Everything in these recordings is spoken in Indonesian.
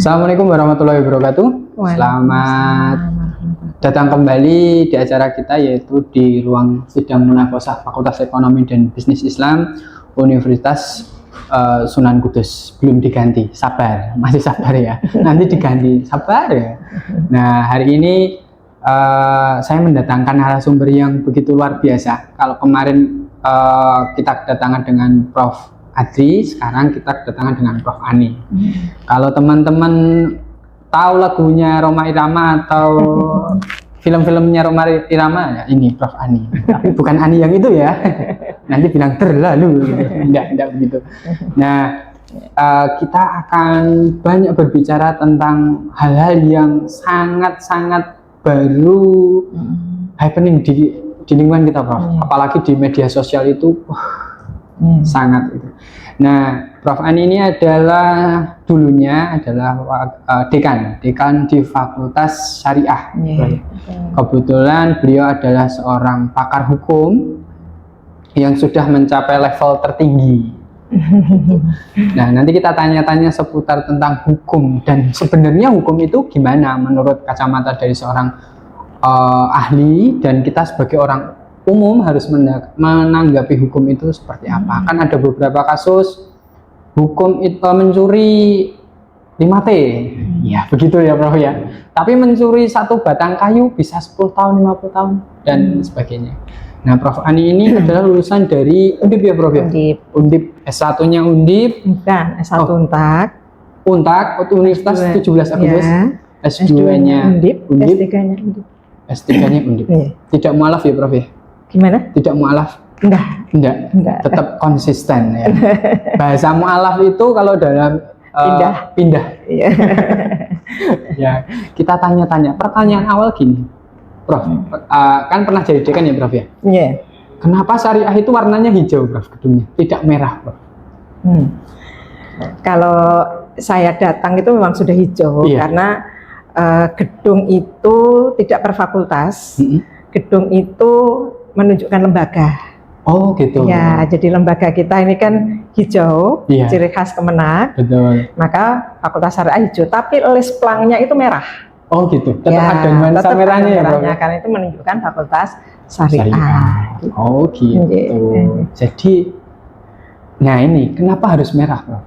Assalamualaikum warahmatullahi wabarakatuh. Selamat datang kembali di acara kita, yaitu di ruang sidang munaqosyah Fakultas Ekonomi dan Bisnis Islam Universitas Sunan Kudus. Belum diganti, sabar, masih sabar ya. Nanti diganti, sabar ya. Nah, hari ini saya mendatangkan narasumber yang begitu luar biasa. Kalau kemarin kita kedatangan dengan Prof. Adri, sekarang kita kedatangan dengan Prof. Ani. Kalau teman-teman tahu lagunya Rhoma Irama atau film-filmnya Rhoma Irama, ya ini Prof. Ani. Tapi bukan Ani yang itu ya. Nanti bilang terlalu, gitu. Enggak begitu. Nah, kita akan banyak berbicara tentang hal-hal yang sangat-sangat baru happening di lingkungan kita, Prof. Apalagi di media sosial itu. Sangat itu. Nah, Prof. Ani ini dulunya adalah dekan di Fakultas Syariah. Kebetulan beliau adalah seorang pakar hukum yang sudah mencapai level tertinggi. Nah, nanti kita tanya-tanya seputar tentang hukum, dan sebenarnya hukum itu gimana menurut kacamata dari seorang ahli, dan kita sebagai orang umum harus menanggapi hukum itu seperti apa. Kan ada beberapa kasus hukum itu mencuri 5T, ya begitu ya Prof ya. Tapi mencuri satu batang kayu bisa 10 tahun, 50 tahun dan sebagainya. Nah, Prof. Ani ini adalah lulusan dari Undip ya Prof ya? Undip. S1-nya Undip. Bukan, S1 Untak. Untak, Universitas 17 Agustus. Ya. S2-nya Undip. S3-nya Undip. S3-nya Undip. Ya. Tidak mualaf ya Prof ya? Gimana? Tidak mualaf? Enggak. Tetap konsisten ya. Bahasa mualaf itu kalau dalam pindah. Iya. Ya, kita tanya-tanya. Pertanyaan awal gini, Prof. Kan pernah jadi dekan ya Prof ya? Iya. Kenapa syariah itu warnanya hijau, Prof, gedungnya? Tidak merah, Prof. Kalau saya datang itu memang sudah hijau, karena gedung itu tidak per fakultas. Gedung itu menunjukkan lembaga. Oh gitu. Ya, jadi lembaga kita ini kan hijau, ciri khas Kemenak. Betul. Maka Fakultas Syariah hijau, tapi les plangnya itu merah. Oh gitu. Tetap ada nuansa merahnya ya, Bro? Karena itu menunjukkan Fakultas Syariah. Gitu. Oh gitu. Jadi, nah ini kenapa harus merah, Bro?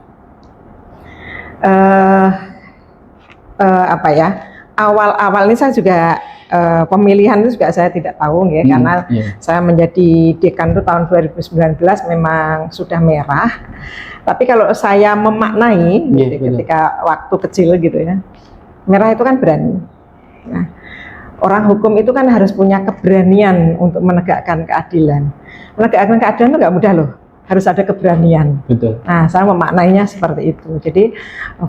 Apa ya? Awal-awal ini saya juga pemilihan itu juga saya tidak tahu ya, karena saya menjadi dekan itu tahun 2019 memang sudah merah. Tapi kalau saya memaknai ketika waktu kecil gitu ya, merah itu kan berani. Nah, orang hukum itu kan harus punya keberanian untuk menegakkan keadilan. Menegakkan keadilan itu nggak mudah loh, harus ada keberanian. Betul. Nah, saya memaknainya seperti itu. Jadi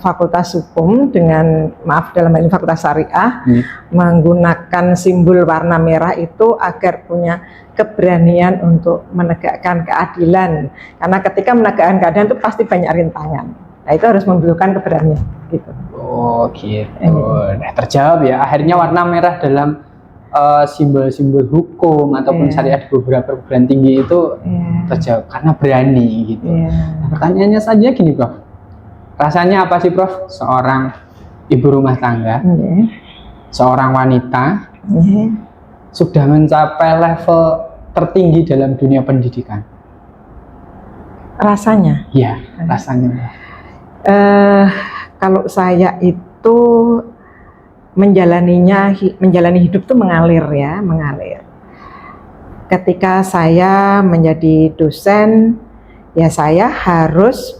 Fakultas Hukum dengan dalam hal ini Fakultas Syariah menggunakan simbol warna merah itu agar punya keberanian untuk menegakkan keadilan. Karena ketika menegakkan keadilan itu pasti banyak rintangan. Nah, itu harus membutuhkan keberanian gitu. Oh gitu. Nah, terjawab ya. Akhirnya warna merah dalam simbol-simbol hukum ataupun syariat di beberapa perguruan tinggi itu terjawab karena berani gitu. Nah, pertanyaannya saja gini, Prof. Rasanya apa sih, Prof? Seorang ibu rumah tangga, seorang wanita sudah mencapai level tertinggi dalam dunia pendidikan. Rasanya? Iya, rasanya. Kalau saya itu menjalani hidup tuh mengalir. Ketika saya menjadi dosen, ya saya harus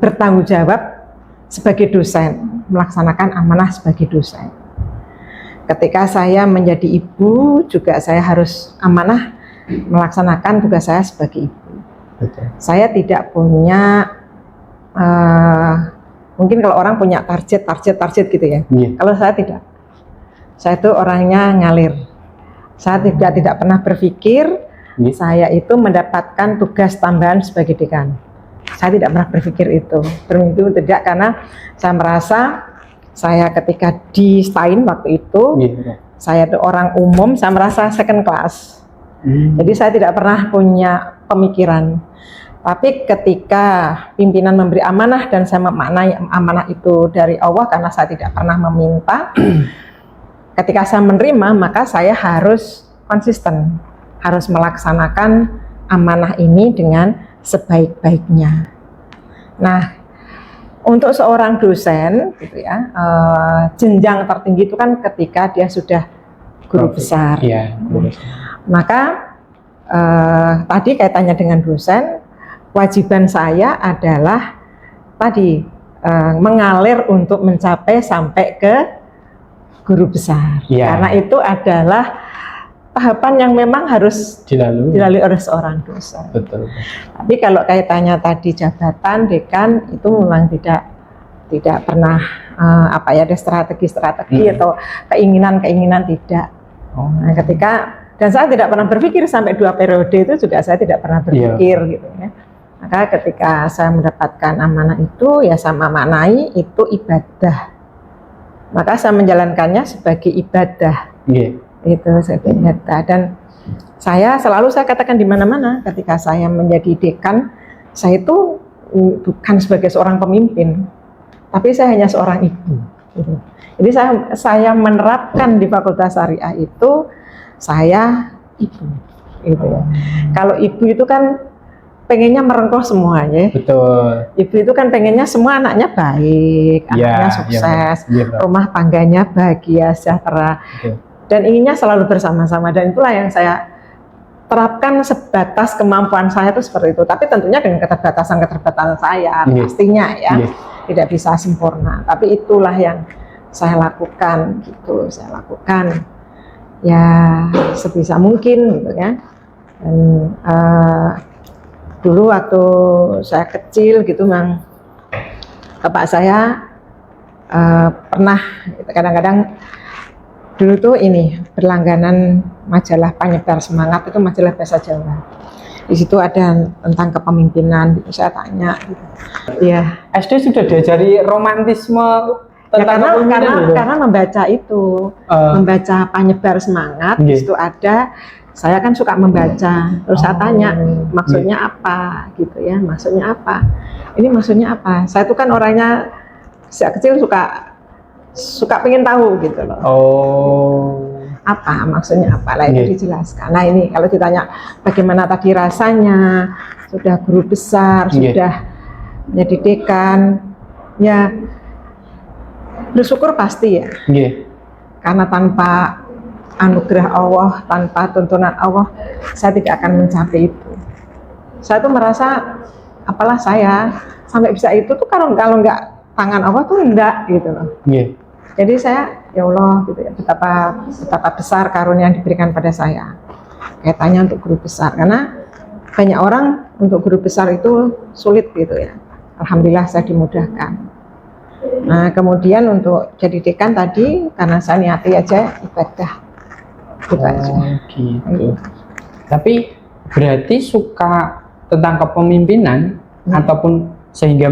bertanggung jawab sebagai dosen, melaksanakan amanah sebagai dosen. Ketika saya menjadi ibu, juga saya harus amanah melaksanakan tugas saya sebagai ibu. Betul. Saya tidak punya mungkin kalau orang punya target gitu ya. Kalau saya tidak. Saya itu orangnya ngalir. Saya tidak pernah berpikir saya itu mendapatkan tugas tambahan sebagai dekan. Saya tidak pernah berpikir itu. Bermimpi tidak, karena saya merasa saya ketika di STAIN waktu itu saya itu orang umum, saya merasa second class. Jadi saya tidak pernah punya pemikiran. Tapi ketika pimpinan memberi amanah dan saya memaknai amanah itu dari Allah karena saya tidak pernah meminta, ketika saya menerima maka saya harus konsisten, harus melaksanakan amanah ini dengan sebaik-baiknya. Nah, untuk seorang dosen, gitu ya, jenjang tertinggi itu kan ketika dia sudah guru besar. Ya, guru besar. Maka tadi kaitannya dengan dosen, kewajiban saya adalah tadi mengalir untuk mencapai sampai ke guru besar. Ya. Karena itu adalah tahapan yang memang harus dilalui oleh seorang dosen. Betul. Tapi kalau kaitannya tadi jabatan, dekan itu memang tidak pernah ada strategi atau keinginan tidak. Nah, dan saya tidak pernah berpikir sampai 2 periode itu juga saya tidak pernah berpikir gitu ya. Maka ketika saya mendapatkan amanah itu ya sama maknai itu ibadah. Maka saya menjalankannya sebagai ibadah. Itu sebagai ibadah. Dan saya katakan di mana-mana ketika saya menjadi dekan, saya itu bukan sebagai seorang pemimpin, tapi saya hanya seorang ibu. Jadi saya menerapkan di Fakultas Syariah itu saya ibu. Gitu ya. Kalau ibu itu kan pengennya merengkuh semuanya. Betul. Ibu itu kan pengennya semua anaknya baik, anaknya sukses, rumah tangganya bahagia, sejahtera. Dan inginnya selalu bersama-sama. Dan itulah yang saya terapkan sebatas kemampuan saya itu seperti itu. Tapi tentunya dengan keterbatasan saya, pastinya ya, tidak bisa sempurna. Tapi itulah yang saya lakukan, gitu. Saya lakukan ya sebisa mungkin, gitu ya. Dan dulu waktu saya kecil gitu, memang bapak saya pernah kadang-kadang dulu tuh ini berlangganan majalah penyebar semangat, itu majalah bahasa Jawa. Di situ ada tentang kepemimpinan, gitu. Saya tanya gitu. Ya. SD sudah diajari romantisme tentang karena membaca itu, membaca penyebar semangat, di situ ada. Saya kan suka membaca, terus saya tanya maksudnya apa gitu ya, maksudnya apa? Ini maksudnya apa? Saya tuh kan orangnya sejak kecil suka pengen tahu gitu loh. Apa maksudnya apa? Lah itu dijelaskan. Nah ini kalau ditanya bagaimana tadi rasanya, sudah guru besar, sudah jadi dekan, ya bersyukur pasti ya. Karena tanpa anugerah Allah, tanpa tuntunan Allah, saya tidak akan mencapai itu. Saya tuh merasa, apalah saya sampai bisa itu tuh kalau nggak tangan Allah tuh enggak gitu loh. Jadi saya, ya Allah gitu ya, betapa besar karunia yang diberikan pada saya. Kaitannya untuk guru besar, karena banyak orang untuk guru besar itu sulit gitu ya. Alhamdulillah saya dimudahkan. Nah kemudian untuk jadi dekan tadi, karena saya niati aja ibadah. Gitu. Tapi berarti suka tentang kepemimpinan ataupun sehingga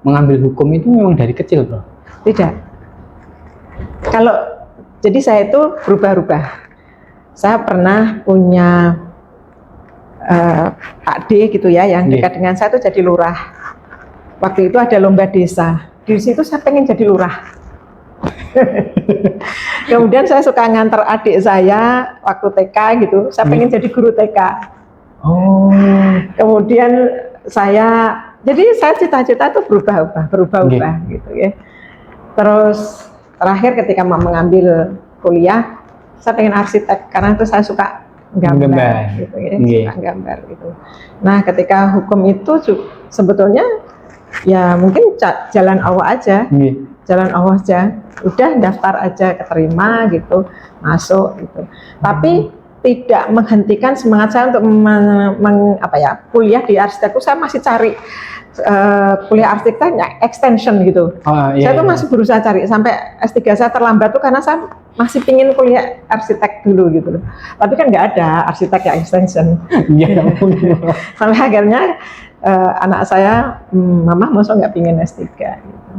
mengambil hukum itu memang dari kecil, bro? Tidak. Jadi saya itu berubah-ubah. Saya pernah punya Pak D gitu ya, yang dekat dengan saya itu jadi lurah. Waktu itu ada lomba desa. Di situ saya pengen jadi lurah. Kemudian saya suka nganter adik saya waktu TK gitu, saya pengen jadi guru TK. Kemudian jadi saya cita-cita tuh berubah-ubah gitu ya. Terus terakhir ketika mau mengambil kuliah, saya pengen arsitek karena itu saya suka gambar gitu ya, suka gambar gitu. Nah ketika hukum itu sebetulnya ya mungkin jalan Allah aja. Jalan Allah aja, udah daftar aja, keterima gitu, masuk gitu. Tapi tidak menghentikan semangat saya untuk kuliah di arsitektur. Saya masih cari kuliah arsiteknya extension gitu. Saya tuh masih berusaha cari sampai S3 saya terlambat tuh karena saya masih pingin kuliah arsitek dulu gitu loh. Tapi kan nggak ada arsitek yang extension. Sampai akhirnya anak saya, mama masa nggak pingin S3 gitu.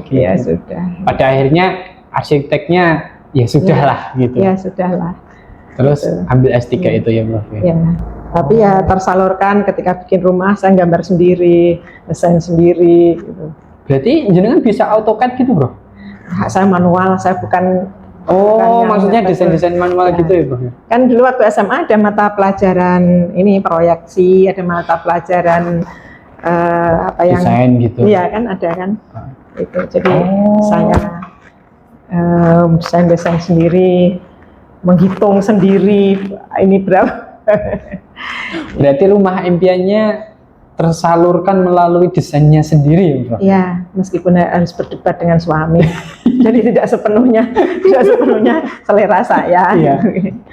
Gitu. Ya sudah. Pada akhirnya arsiteknya ya sudahlah gitu. Ya sudahlah. Terus gitu. Ambil S3 itu ya, Bro. Ya. Tapi ya tersalurkan ketika bikin rumah, saya gambar sendiri, desain sendiri gitu. Berarti jenengan bisa AutoCAD gitu, Bro? Saya manual, saya bukan. Oh, maksudnya desain-desain manual gitu ya, Bro? Kan dulu waktu SMA ada mata pelajaran ini proyeksi, ada mata pelajaran apa yang desain gitu. Iya kan ada kan. Itu jadi saya desain sendiri, menghitung sendiri ini berapa. Berarti rumah impiannya tersalurkan melalui desainnya sendiri ya, Bro? Iya, meskipun harus berdebat dengan suami. Jadi tidak sepenuhnya selera saya. Iya.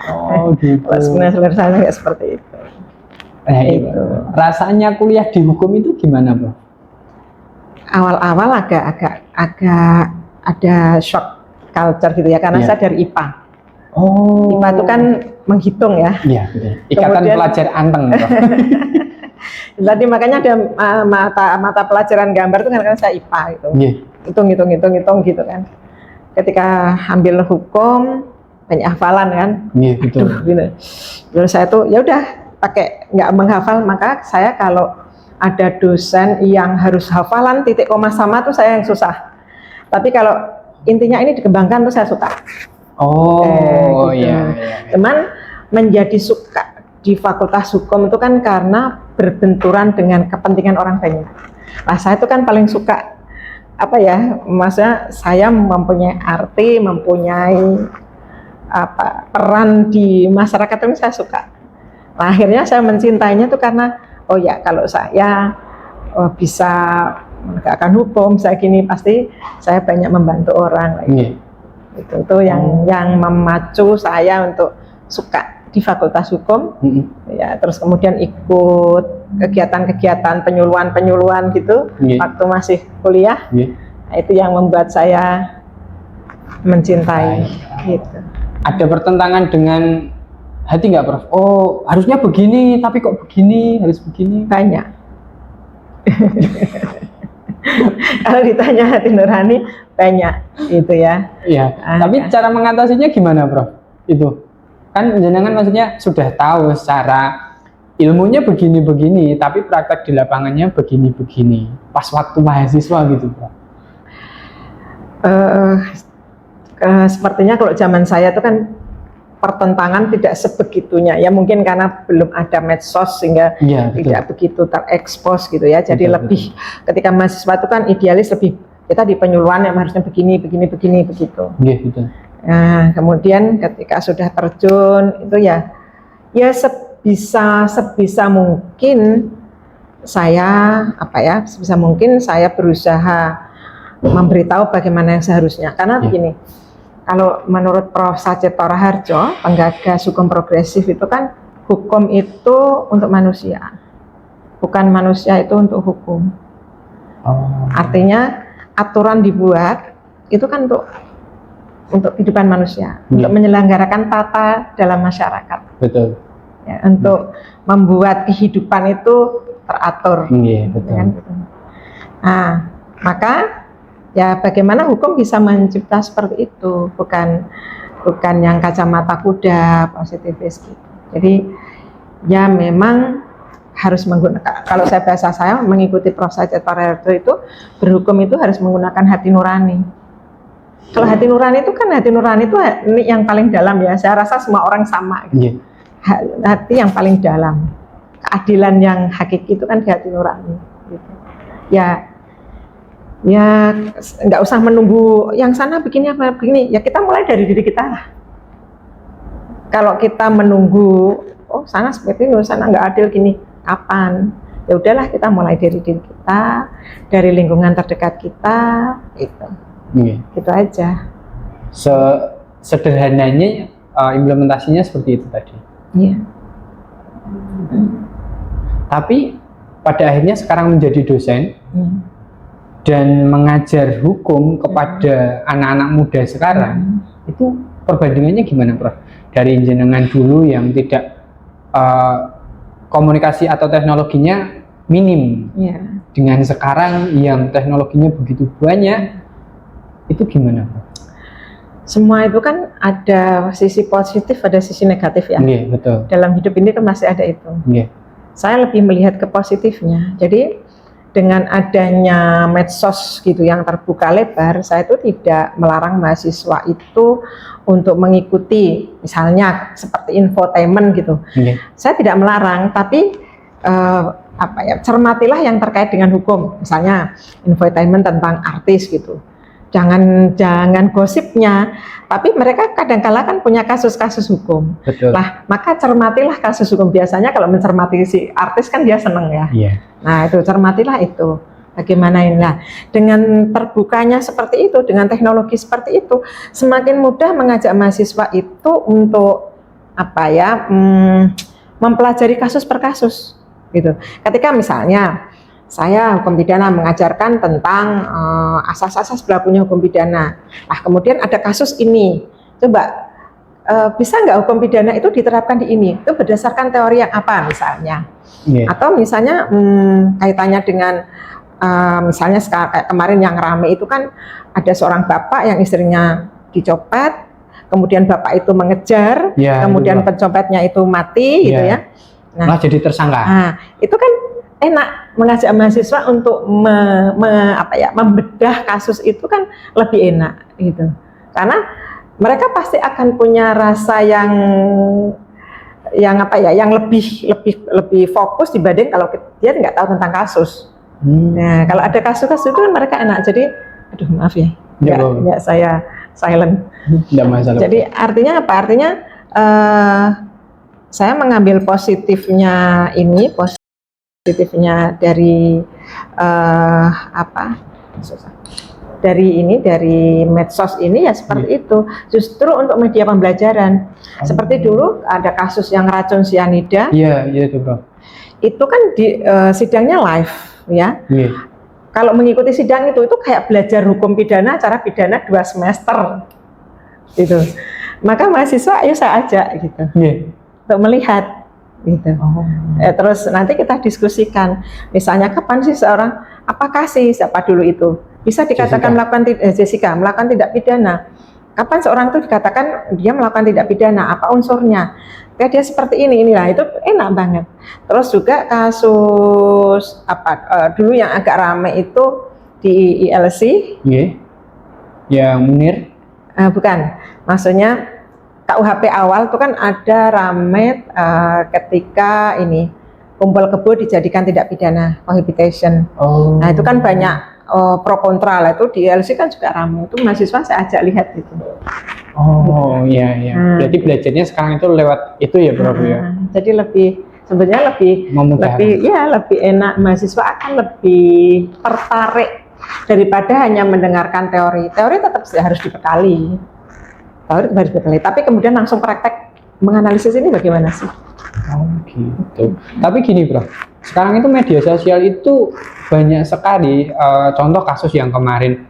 Oh gitu. Sebenarnya selera saya nggak seperti itu. Nah, itu. Rasanya kuliah di hukum itu gimana, Bro? Awal-awal agak ada shock culture gitu ya, karena saya dari IPA. Oh. IPA itu kan menghitung ya. Iya, betul. Ikatan Pelajar Anteng, Bro. Tadi makanya ada mata pelajaran gambar itu kan karena saya IPA gitu. Hitung gitu kan. Ketika ambil hukum banyak hafalan kan. Iya, betul. Gitu. Lalu saya tuh ya udah pakai nggak menghafal, maka saya kalau ada dosen yang harus hafalan titik koma sama tuh saya yang susah. Tapi kalau intinya ini dikembangkan tuh saya suka. Oh gitu. iya. Cuman menjadi suka di Fakultas Hukum itu kan karena berbenturan dengan kepentingan orang banyak. Nah, saya itu kan paling suka apa ya, maksudnya saya mempunyai arti, mempunyai apa peran di masyarakat ini saya suka. Nah, akhirnya saya mencintainya tuh karena oh ya kalau saya bisa menegakkan hukum, saya gini pasti saya banyak membantu orang. Itu yang memacu saya untuk suka di Fakultas Hukum, ya terus kemudian ikut kegiatan-kegiatan penyuluhan gitu waktu masih kuliah. Nah, itu yang membuat saya mencintai. Gitu. Ada pertentangan dengan hati nggak, Prof? Oh harusnya begini, tapi kok begini, harus begini? Banyak. Kalau ditanya hati nurani banyak, itu ya. Iya. Tapi cara mengatasinya gimana, Prof? Itu kan jenengan maksudnya sudah tahu secara ilmunya begini-begini, tapi praktek di lapangannya begini-begini. Pas waktu mahasiswa gitu, Bro. Sepertinya kalau zaman saya itu kan pertentangan tidak sebegitunya ya, mungkin karena belum ada medsos sehingga tidak begitu terekspos gitu ya. Jadi lebih ketika mahasiswa itu kan idealis, lebih kita di penyuluhan yang harusnya begini begitu. Iya, betul. Nah, kemudian ketika sudah terjun itu ya sebisa mungkin saya sebisa mungkin saya berusaha memberitahu bagaimana yang seharusnya. Karena begini, kalau menurut Prof. Sacipto Raharjo, penggagas hukum progresif itu kan hukum itu untuk manusia, bukan manusia itu untuk hukum. Artinya aturan dibuat itu kan untuk kehidupan manusia, untuk menyelenggarakan tata dalam masyarakat. Betul. Ya, untuk membuat kehidupan itu teratur. Betul. Kan, gitu. Nah, maka ya bagaimana hukum bisa mencipta seperti itu, bukan yang kacamata kuda positivis gitu. Jadi ya memang harus menggunakan, kalau bahasa saya mengikuti Prof. Sacipto Raharjo itu, berhukum itu harus menggunakan hati nurani. Kalau hati nurani itu yang paling dalam ya, saya rasa semua orang sama gitu. Hati yang paling dalam, keadilan yang hakiki itu kan di hati nurani gitu. Ya nggak usah menunggu yang sana begini ya, kita mulai dari diri kita lah. Kalau kita menunggu sana seperti ini, sana nggak adil gini, kapan? Ya udahlah, kita mulai dari diri kita, dari lingkungan terdekat kita gitu. Gitu aja. Sederhananya implementasinya seperti itu tadi. Iya. Tapi pada akhirnya sekarang menjadi dosen dan mengajar hukum kepada anak-anak muda sekarang, itu perbandingannya gimana, Prof? Dari jenengan dulu yang tidak komunikasi atau teknologinya minim, dengan sekarang yang teknologinya begitu banyak, itu gimana, Prof? semua itu kan ada sisi positif, ada sisi negatif ya. Betul. Dalam hidup ini kan masih ada itu. Saya lebih melihat ke positifnya. Jadi dengan adanya medsos gitu yang terbuka lebar, saya itu tidak melarang mahasiswa itu untuk mengikuti, misalnya seperti infotainment gitu. Saya tidak melarang, tapi cermatilah yang terkait dengan hukum. Misalnya infotainment tentang artis gitu. Jangan gosipnya, tapi mereka kadang-kala kan punya kasus-kasus hukum. Betul. Lah, maka cermatilah kasus hukum. Biasanya kalau mencermati si artis kan dia seneng ya. Nah, itu cermatilah itu. Bagaimana ini lah. Dengan terbukanya seperti itu, dengan teknologi seperti itu, semakin mudah mengajak mahasiswa itu untuk mempelajari kasus per kasus gitu. Ketika misalnya saya hukum pidana mengajarkan tentang asas-asas berlakunya hukum pidana. Nah, kemudian ada kasus ini. Coba bisa nggak hukum pidana itu diterapkan di ini? Itu berdasarkan teori yang apa misalnya? Atau misalnya kaitannya dengan misalnya kayak kemarin yang rame itu kan ada seorang bapak yang istrinya dicopet, kemudian bapak itu mengejar, kemudian pencopetnya itu mati gitu ya. Nah, jadi tersangka. Nah, itu kan enak mengajak mahasiswa untuk membedah kasus itu kan lebih enak gitu, karena mereka pasti akan punya rasa yang lebih fokus dibanding kalau dia nggak tahu tentang kasus. Nah, kalau ada kasus-kasus itu kan mereka enak. Jadi, aduh maaf ya, nggak saya silent. Jadi artinya apa? Artinya saya mengambil positifnya ini, positifnya dari dari medsos ini ya seperti itu. Justru untuk media pembelajaran. Seperti dulu ada kasus yang racun sianida. Iya itu bro. Itu kan di sidangnya live ya. Kalau mengikuti sidang itu kayak belajar hukum pidana, cara pidana 2 semester gitu. Maka mahasiswa ayo saya ajak gitu untuk melihat gitu. Terus nanti kita diskusikan, misalnya kapan sih seorang, apakah sih siapa dulu itu bisa dikatakan Jessica melakukan tidak pidana? Kapan seorang itu dikatakan dia melakukan tidak pidana? Apa unsurnya? Kayak dia seperti inilah, itu enak banget. Terus juga kasus dulu yang agak ramai itu di ILC. Yang Munir? Bukan, maksudnya KUHP awal itu kan ada rame ketika ini kumpul kebo dijadikan tidak pidana, cohabitation. Nah itu kan banyak pro kontra lah, itu di ILC kan juga ramai. Itu mahasiswa saya ajak lihat itu. Iya. Berarti belajarnya sekarang itu lewat itu ya bro ya. Jadi sebenarnya lebih enak, mahasiswa akan lebih tertarik daripada hanya mendengarkan teori. Teori tetap harus dibekali. Tapi kemudian langsung praktek menganalisis ini bagaimana sih? Gitu. Tapi gini bro, sekarang itu media sosial itu banyak sekali contoh kasus yang kemarin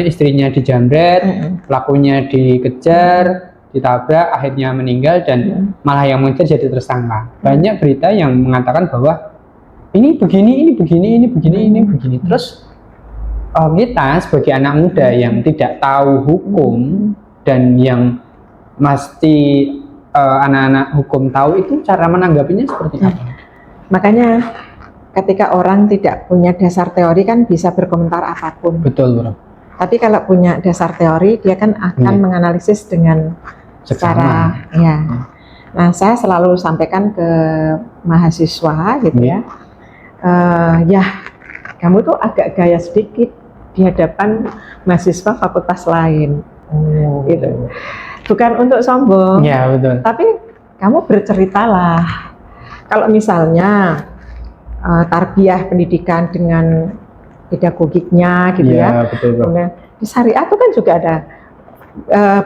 istrinya dijamret, pelakunya dikejar, ditabrak, akhirnya meninggal dan malah yang mengejar jadi tersangka. Banyak berita yang mengatakan bahwa ini begini. Terus kita sebagai anak muda yang tidak tahu hukum dan yang mesti anak-anak hukum tahu itu cara menanggapinya seperti apa? Makanya ketika orang tidak punya dasar teori kan bisa berkomentar apapun. Betul bro. Tapi kalau punya dasar teori dia kan akan menganalisis dengan secara Nah saya selalu sampaikan ke mahasiswa gitu ya. Kamu tuh agak gaya sedikit di hadapan mahasiswa fakultas lain, gitu. Bukan untuk sombong, betul. Tapi kamu berceritalah. Kalau misalnya tarbiyah pendidikan dengan pedagogiknya, gitu betul, kemudian di syariat itu kan juga ada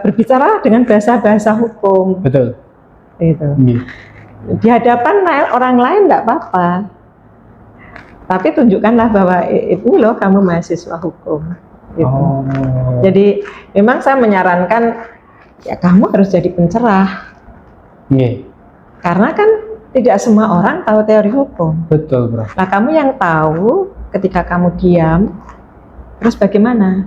berbicara dengan bahasa hukum, betul. Gitu. Di hadapan orang lain enggak apa-apa. Tapi tunjukkanlah bahwa ini loh kamu mahasiswa hukum. Gitu. Jadi memang saya menyarankan ya kamu harus jadi pencerah. Karena kan tidak semua orang tahu teori hukum. Betul bro. Nah kamu yang tahu ketika kamu diam, terus bagaimana?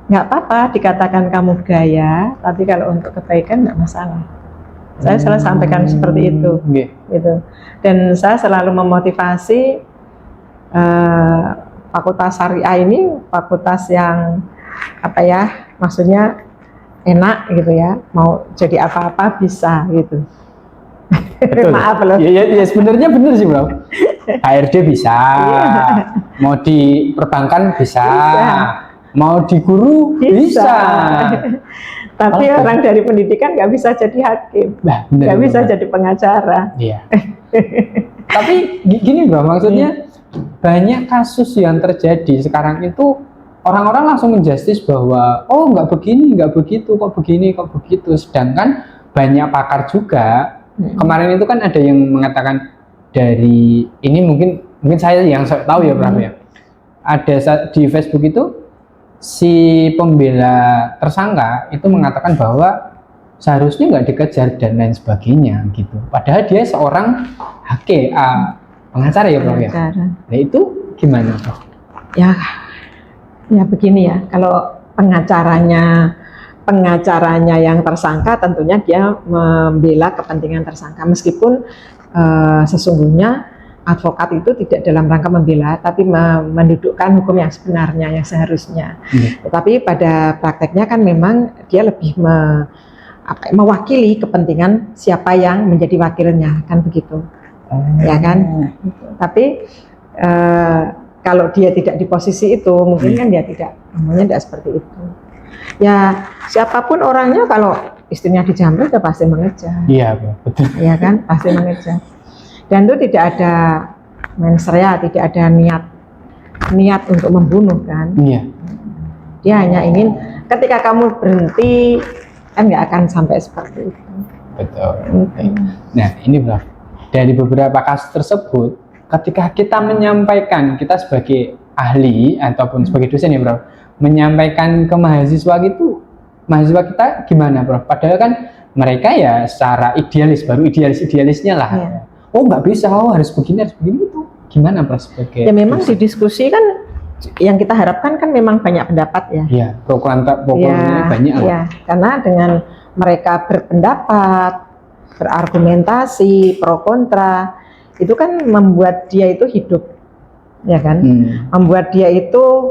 nggak apa-apa dikatakan kamu gaya, tapi kalau untuk kebaikan nggak masalah. Saya selalu sampaikan seperti itu, gitu. Dan saya selalu memotivasi Fakultas Syariah ini fakultas yang apa ya, maksudnya enak gitu ya, mau jadi apa-apa bisa gitu. Betul. Maaf loh. Ya sebenarnya benar sih bro. HRD bisa, mau di perbankan bisa. Mau di guru bisa. Tapi orang dari pendidikan nggak bisa jadi hakim, nggak bisa jadi pengacara. Iya. Tapi gini bro, maksudnya banyak kasus yang terjadi sekarang itu orang-orang langsung menjustis bahwa oh nggak begini, nggak begitu, kok begini, kok begitu. Sedangkan banyak pakar juga. Kemarin itu kan ada yang mengatakan dari ini mungkin saya yang tahu ya bro ya. Ada di Facebook itu si pembela tersangka itu mengatakan bahwa seharusnya nggak dikejar dan lain sebagainya gitu. Padahal dia seorang pengacara ya bro ya. Nah itu gimana bro? Ya begini ya. Kalau pengacaranya yang tersangka tentunya dia membela kepentingan tersangka meskipun sesungguhnya advokat itu tidak dalam rangka membela, tapi mendudukkan hukum yang sebenarnya, yang seharusnya. Tetapi pada prakteknya kan memang dia lebih mewakili kepentingan siapa yang menjadi wakilnya, kan begitu, ya kan? Tapi kalau dia tidak di posisi itu, mungkin kan dia tidak seperti itu. Ya siapapun orangnya, kalau istrinya dijamret, ya pasti mengejar. Iya betul. Ya kan, pasti mengejar. Dan itu tidak ada mensrea, tidak ada niat untuk membunuh kan. Iya. Dia hanya ingin ketika kamu berhenti kan nggak akan sampai seperti itu. Betul. Nah ini bro, dari beberapa kasus tersebut, ketika kita menyampaikan, kita sebagai ahli ataupun sebagai dosen ya bro, menyampaikan ke mahasiswa gitu, mahasiswa kita gimana bro? Padahal kan mereka ya secara idealis, baru idealisnya lah. Iya. Oh nggak bisa, harus begini itu gimana bro sebagai? Ya memang di diskusi kan yang kita harapkan kan memang banyak pendapat ya. Iya, pro kontra banyak. Iya, karena dengan mereka berpendapat, berargumentasi, pro kontra, itu kan membuat dia itu hidup, ya kan? Membuat dia itu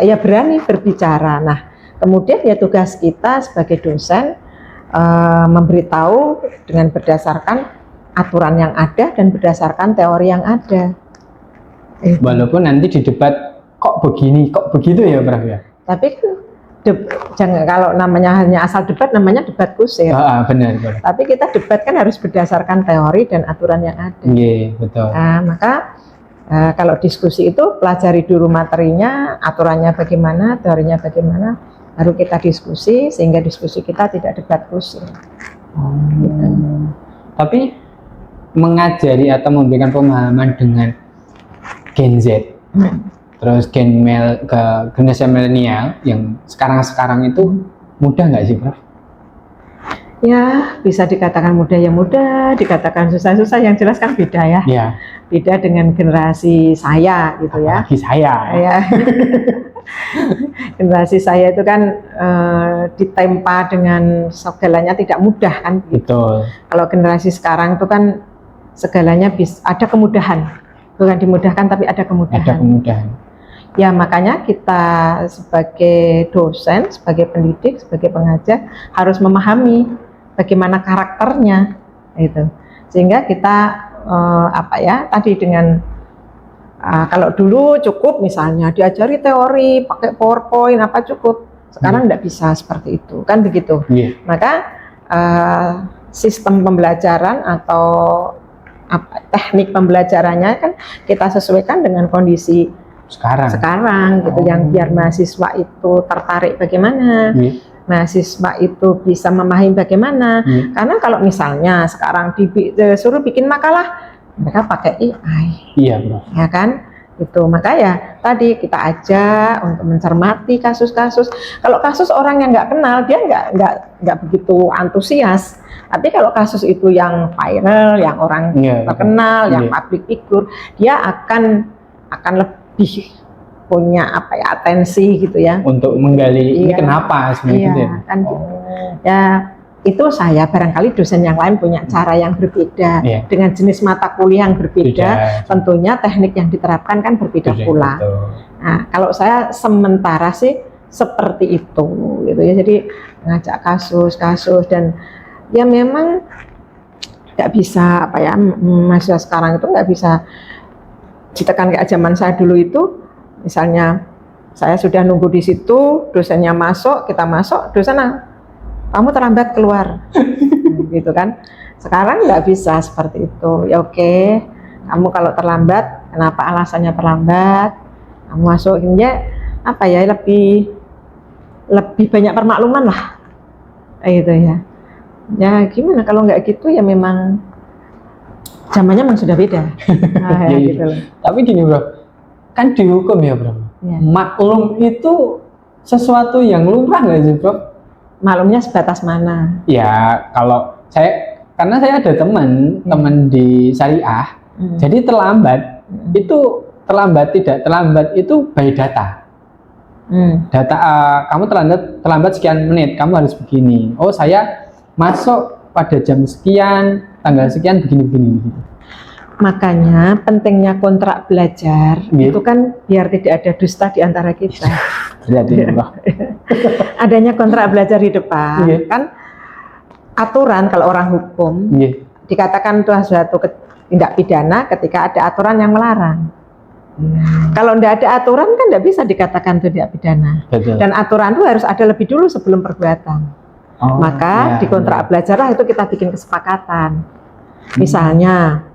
ya berani berbicara. Nah, kemudian ya tugas kita sebagai dosen memberitahu dengan berdasarkan aturan yang ada dan berdasarkan teori yang ada. Walaupun nanti di debat kok begini, kok begitu ya, Prof ya. Tapi jangan, kalau namanya hanya asal debat, namanya debat kusir. Benar. Tapi kita debat kan harus berdasarkan teori dan aturan yang ada. Iya, betul. Nah, maka kalau diskusi itu pelajari dulu materinya, aturannya bagaimana, teorinya bagaimana, baru kita diskusi sehingga diskusi kita tidak debat kusir. Gitu. Tapi mengajari atau memberikan pemahaman dengan Gen Z, terus generasi milenial yang sekarang itu mudah nggak sih, Prof? Ya, bisa dikatakan mudah ya mudah, dikatakan susah-susah, yang jelas kan beda ya. Iya. Beda dengan generasi saya gitu ya. Apalagi saya. Ya. Generasi saya itu kan ditempa dengan segalanya tidak mudah kan. Betul. Kalau generasi sekarang itu kan segalanya ada kemudahan, bukan dimudahkan tapi ada kemudahan. Ada kemudahan. Ya makanya kita sebagai dosen, sebagai pendidik, sebagai pengajar harus memahami bagaimana karakternya, itu. Sehingga kita tadi dengan kalau dulu cukup misalnya diajari teori pakai PowerPoint apa cukup, sekarang tidak bisa seperti itu, kan begitu. Maka sistem pembelajaran atau teknik pembelajarannya kan kita sesuaikan dengan kondisi sekarang gitu, yang biar mahasiswa itu tertarik bagaimana, mahasiswa itu bisa memahami bagaimana. Karena kalau misalnya sekarang disuruh bikin makalah, mereka pakai AI, iya bro, ya kan, itu. Maka ya tadi kita ajak untuk mencermati kasus-kasus. Kalau kasus orang yang nggak kenal, dia nggak begitu antusias. Tapi kalau kasus itu yang viral, yang orang terkenal, yang public figure, dia akan lebih punya apa ya, atensi gitu ya untuk menggali ini kenapa sebenarnya gitu ya. Kan ya itu saya barangkali dosen yang lain punya cara yang berbeda dengan jenis mata kuliah yang berbeda, tentunya teknik yang diterapkan kan berbeda pula. Nah, kalau saya sementara sih seperti itu gitu ya, jadi ngajak kasus dan ya memang nggak bisa apa ya, mahasiswa sekarang itu nggak bisa ditekan kayak zaman saya dulu itu. Misalnya saya sudah nunggu di situ, dosennya masuk, kita masuk, dosen kamu terlambat keluar, gitu kan. Sekarang nggak bisa seperti itu. Ya oke, kamu kalau terlambat, kenapa alasannya terlambat? Kamu masuk ini ya, apa ya, lebih banyak permakluman lah, gitu ya. Ya gimana kalau nggak gitu ya memang zamannya memang sudah beda. Nah, ya, gitu loh. Tapi gini bro, kan dihukum ya bro. Maklum itu sesuatu yang lumrah nggak sih bro? Maklumnya sebatas mana? Ya kalau karena saya ada teman di syariah, jadi terlambat itu tidak terlambat itu by data. Data kamu terlambat sekian menit, kamu harus begini. Oh saya masuk pada jam sekian, tanggal sekian begini. Gitu. Makanya pentingnya kontrak belajar itu kan biar tidak ada dusta di antara kita. Adanya kontrak belajar di depan kan aturan. Kalau orang hukum dikatakan itu suatu tindak pidana ketika ada aturan yang melarang. Kalau tidak ada aturan kan tidak bisa dikatakan itu tindak pidana. Dan aturan itu harus ada lebih dulu sebelum perbuatan. Maka di kontrak belajarlah itu kita bikin kesepakatan. Misalnya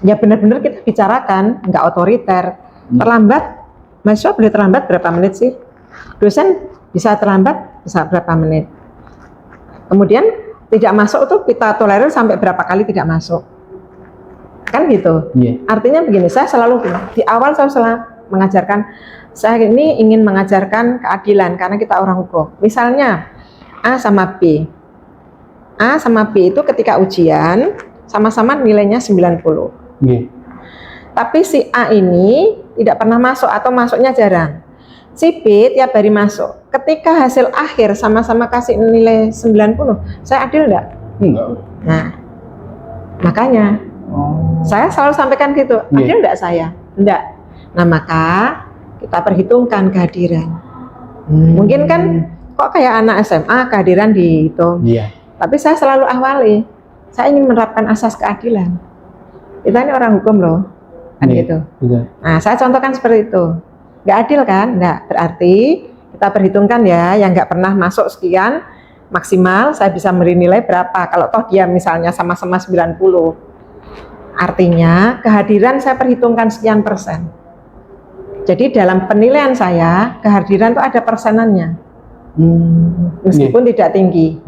ya benar-benar kita bicarakan, nggak otoriter. Terlambat, mahasiswa boleh terlambat berapa menit sih? Dosen bisa terlambat bisa berapa menit? Kemudian tidak masuk itu kita tolerir sampai berapa kali tidak masuk? Kan gitu. Artinya begini, saya selalu di awal saya selalu mengajarkan, saya ini ingin mengajarkan keadilan karena kita orang hukum. Misalnya A sama B. A sama B itu ketika ujian sama-sama nilainya 90. Tapi si A ini tidak pernah masuk atau masuknya jarang. Si B tiap hari masuk. Ketika hasil akhir sama-sama kasih nilai 90, saya adil enggak? Enggak. Nah, makanya saya selalu sampaikan gitu, adil enggak saya? Enggak. Nah, maka kita perhitungkan kehadiran. Mungkin kan kok kayak anak SMA kehadiran dihitung. Tapi saya selalu awali, saya ingin menerapkan asas keadilan. Kita ini orang hukum loh, kan gitu. Nah, saya contohkan seperti itu. Nggak adil kan? Nggak. Berarti kita perhitungkan ya, yang nggak pernah masuk sekian, maksimal saya bisa beri nilai berapa. Kalau toh dia misalnya sama-sama 90. Artinya kehadiran saya perhitungkan sekian persen. Jadi dalam penilaian saya, kehadiran itu ada persenannya. Meskipun tidak tinggi.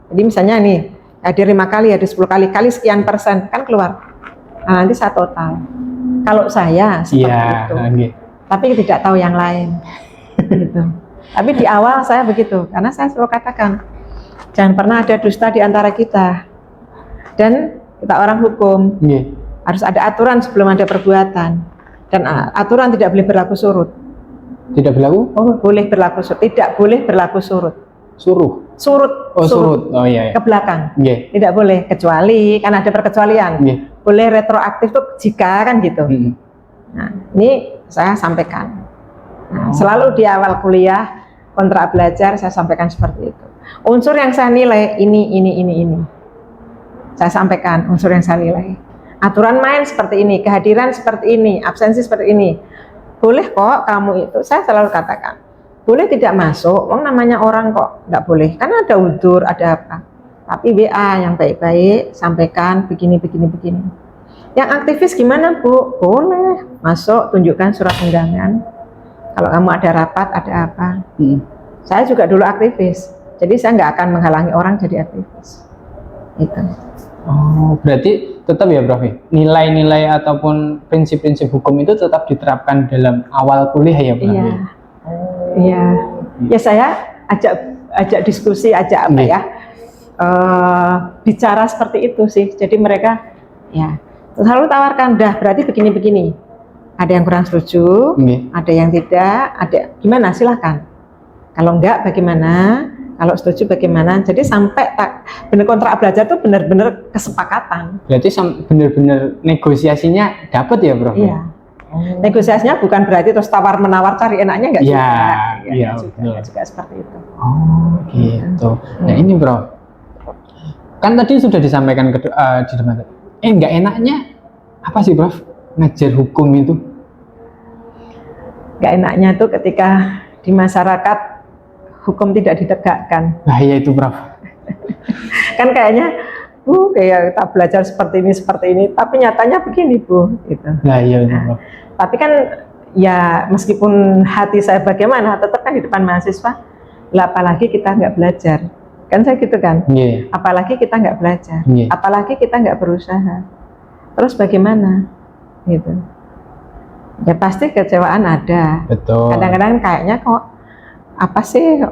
Jadi misalnya nih, hadir 5 kali, hadir 10 kali, kali sekian persen, kan keluar. Nah, nanti saya total. Kalau saya seperti itu, tapi tidak tahu yang lain. Gitu. Tapi di awal saya begitu, karena saya selalu katakan, jangan pernah ada dusta di antara kita. Dan kita orang hukum, harus ada aturan sebelum ada perbuatan. Dan aturan tidak boleh berlaku surut. Tidak berlaku? Oh, boleh berlaku surut. Tidak boleh berlaku surut. Surut. Oh, surut. Oh iya. Ke belakang. Tidak boleh, kecuali kan ada perkecualian. Boleh retroaktif tuh jika kan gitu. Nah, ini saya sampaikan. Nah, selalu di awal kuliah kontrak belajar saya sampaikan seperti itu. Unsur yang saya nilai ini. Saya sampaikan unsur yang saya nilai. Aturan main seperti ini, kehadiran seperti ini, absensi seperti ini. Boleh kok kamu itu, saya selalu katakan. Boleh tidak masuk, namanya orang kok nggak boleh. Karena ada udzur, ada apa. Tapi WA yang baik-baik, sampaikan begini. Yang aktivis gimana Bu? Boleh masuk, tunjukkan surat undangan. Kalau kamu ada rapat, ada apa. Saya juga dulu aktivis. Jadi saya nggak akan menghalangi orang jadi aktivis. Itu. Oh, berarti tetap ya Prof, nilai-nilai ataupun prinsip-prinsip hukum itu tetap diterapkan dalam awal kuliah ya Prof? Iya. Ya saya ajak diskusi, ajak apa ya, bicara seperti itu sih. Jadi mereka ya selalu tawarkan, dah berarti begini. Ada yang kurang setuju, Nggih. ada yang tidak, ada gimana silahkan. Kalau enggak bagaimana, kalau setuju bagaimana. Jadi sampai benar kontrak belajar tuh benar-benar kesepakatan. Berarti benar-benar negosiasinya dapat ya, Prof? Iya. Negosiasinya bukan berarti terus tawar menawar cari enaknya enggak Iya, juga. iya, Enggak juga seperti itu. Oh, gitu. Nah, ini, Bro. Kan tadi sudah disampaikan di depan. Enggak enaknya apa sih, Prof? Ngajar hukum itu? Enggak enaknya tuh ketika di masyarakat hukum tidak ditegakkan. Bahaya itu, Prof. Kan kayaknya kayak kita belajar seperti ini, tapi nyatanya begini, Bu, gitu. Nah, iya, Prof. Tapi kan ya meskipun hati saya bagaimana, tetap kan di depan mahasiswa, lah apalagi kita nggak belajar. Kan saya gitu kan. Yeah. Apalagi kita nggak belajar, apalagi kita nggak berusaha. Terus bagaimana? Gitu. Ya pasti kecewaan ada. Betul. Kadang-kadang kayaknya kok apa sih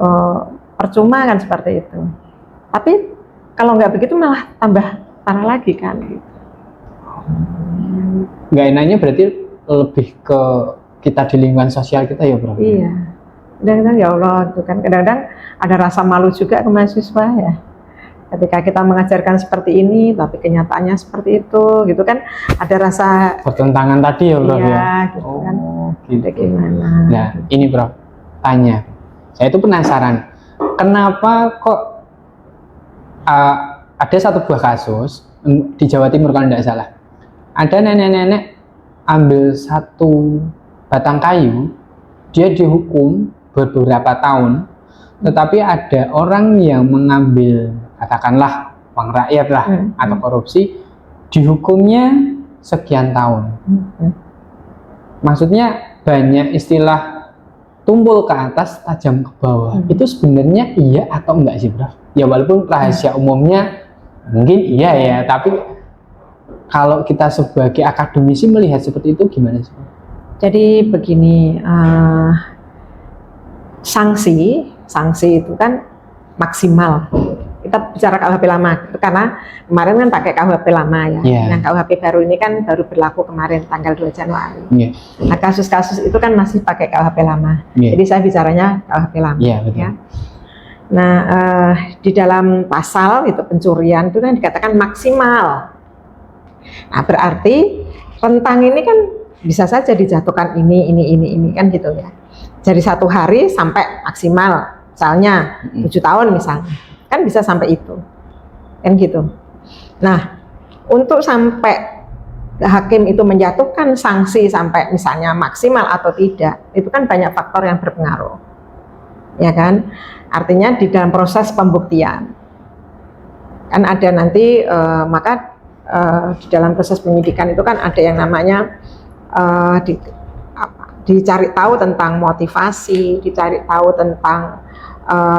percuma kan seperti itu. Tapi kalau nggak begitu malah tambah parah lagi kan. Gitu. Nggak enaknya berarti lebih ke kita di lingkungan sosial kita ya, Bro? Iya. Kadang-kadang ya Allah, itu kan kadang-kadang ada rasa malu juga ke mahasiswa ya. Ketika kita mengajarkan seperti ini, tapi kenyataannya seperti itu, gitu kan, ada rasa pertentangan tadi ya, Bro? Iya, gitu kan. Gitu. Gimana? Nah, ini, Bro, tanya. Saya itu penasaran, kenapa kok ada satu buah kasus di Jawa Timur kalau tidak salah, ada nenek-nenek ambil satu batang kayu, dia dihukum beberapa tahun, tetapi ada orang yang mengambil katakanlah uang rakyat lah atau korupsi, dihukumnya sekian tahun. Maksudnya banyak istilah tumpul ke atas, tajam ke bawah. Itu sebenarnya iya atau enggak sih, Bro? Ya walaupun rahasia umumnya mungkin iya ya, tapi kalau kita sebagai akademisi melihat seperti itu gimana sih? Jadi begini, sanksi itu kan maksimal. Kita bicara KUHP lama, karena kemarin kan pakai KUHP lama ya. Yang KUHP baru ini kan baru berlaku kemarin tanggal 2 Januari. Nah, kasus-kasus itu kan masih pakai KUHP lama. Jadi saya bicaranya KUHP lama. Ya. Nah, di dalam pasal itu pencurian itu kan dikatakan maksimal. Nah, berarti rentang ini kan bisa saja dijatuhkan ini kan gitu ya. Jadi 1 hari sampai maksimal, misalnya 7 tahun misalnya. Kan bisa sampai itu, kan gitu. Nah, untuk sampai hakim itu menjatuhkan sanksi sampai misalnya maksimal atau tidak, itu kan banyak faktor yang berpengaruh, ya kan? Artinya di dalam proses pembuktian, kan ada nanti di dalam proses penyidikan itu kan ada yang namanya dicari tahu tentang motivasi, dicari tahu tentang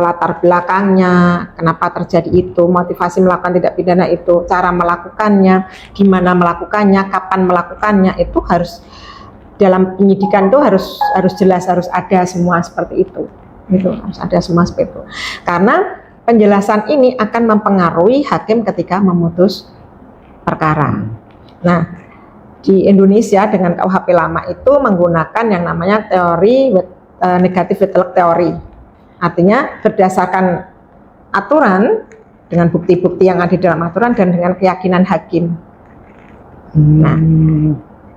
latar belakangnya, kenapa terjadi itu, motivasi melakukan tindak pidana itu, cara melakukannya, gimana melakukannya, kapan melakukannya, itu harus dalam penyidikan itu harus jelas, harus ada semua seperti itu. Gitu, harus ada semua seperti itu. Karena penjelasan ini akan mempengaruhi hakim ketika memutus perkara. Nah, di Indonesia dengan KUHP lama itu menggunakan yang namanya teori negatif without teori. Artinya berdasarkan aturan dengan bukti-bukti yang ada di dalam aturan dan dengan keyakinan hakim. Nah,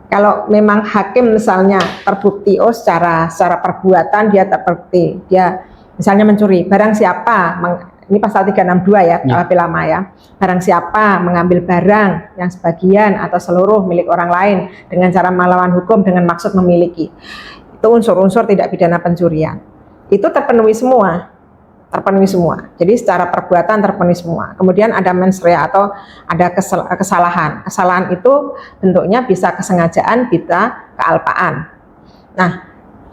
kalau memang hakim misalnya terbukti secara perbuatan dia terbukti, dia misalnya mencuri, barang siapa, ini pasal 362 ya, KUHP lama ya, barang siapa mengambil barang yang sebagian atau seluruh milik orang lain dengan cara melawan hukum dengan maksud memiliki, itu unsur-unsur tidak pidana pencurian. Itu terpenuhi semua. Jadi secara perbuatan terpenuhi semua. Kemudian ada mens rea atau ada kesalahan. Kesalahan itu bentuknya bisa kesengajaan, bisa kealpaan. Nah,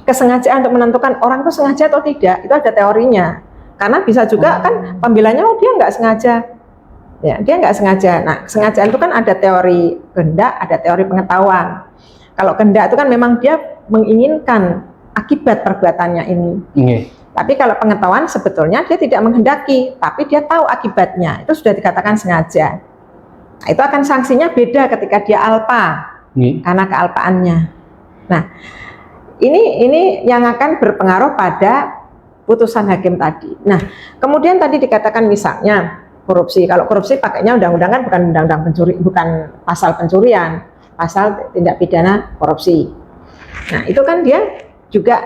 kesengajaan untuk menentukan orang itu sengaja atau tidak, itu ada teorinya. Karena bisa juga kan pembelanya dia nggak sengaja. Ya, dia nggak sengaja. Nah, kesengajaan itu kan ada teori kehendak, ada teori pengetahuan. Kalau kehendak itu kan memang dia menginginkan akibat perbuatannya ini. Tapi kalau pengetahuan sebetulnya dia tidak menghendaki, tapi dia tahu akibatnya. Itu sudah dikatakan sengaja. Nah, itu akan sanksinya beda ketika dia alpa, karena kealpaannya. Nah, ini yang akan berpengaruh pada putusan hakim tadi. Nah, kemudian tadi dikatakan misalnya korupsi. Kalau korupsi pakainya undang-undang kan bukan undang-undang pencuri, bukan pasal pencurian, pasal tindak pidana korupsi. Nah, itu kan dia juga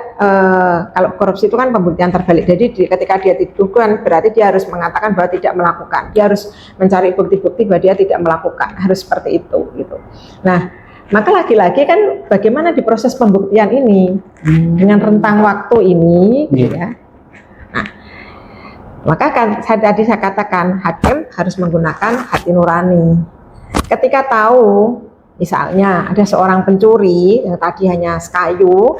kalau korupsi itu kan pembuktian terbalik. Jadi ketika dia dituduhkan berarti dia harus mengatakan bahwa tidak melakukan. Dia harus mencari bukti-bukti bahwa dia tidak melakukan. Harus seperti itu gitu. Nah, maka lagi-lagi kan bagaimana di proses pembuktian ini dengan rentang waktu ini gitu ya. Nah, maka kan tadi saya katakan hakim harus menggunakan hati nurani. Ketika tahu misalnya ada seorang pencuri yang tadi hanya kayu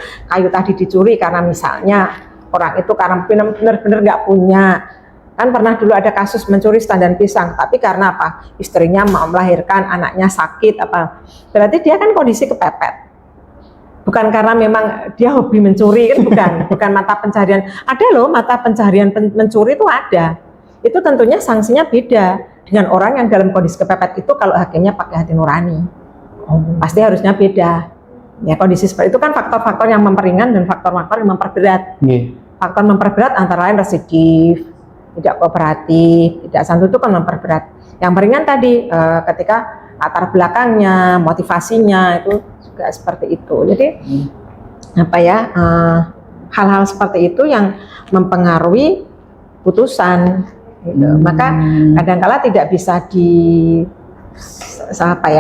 tadi dicuri karena misalnya orang itu karena benar-benar nggak punya. Kan pernah dulu ada kasus mencuri standan pisang, tapi karena apa? Istrinya mau melahirkan, anaknya sakit apa? Berarti dia kan kondisi kepepet. Bukan karena memang dia hobi mencuri kan, bukan mata pencaharian. Ada loh mata pencaharian mencuri itu ada. Itu tentunya sanksinya beda dengan orang yang dalam kondisi kepepet itu kalau hakimnya pakai hati nurani. Pasti harusnya beda. Ya kondisi seperti itu kan faktor-faktor yang memperingan dan faktor-faktor yang memperberat. Faktor memperberat antara lain residif, tidak kooperatif, tidak santun itu kan memperberat. Yang meringan tadi ketika latar belakangnya, motivasinya itu juga seperti itu. Jadi apa ya hal-hal seperti itu yang mempengaruhi putusan. Gitu. Maka kadang-kala tidak bisa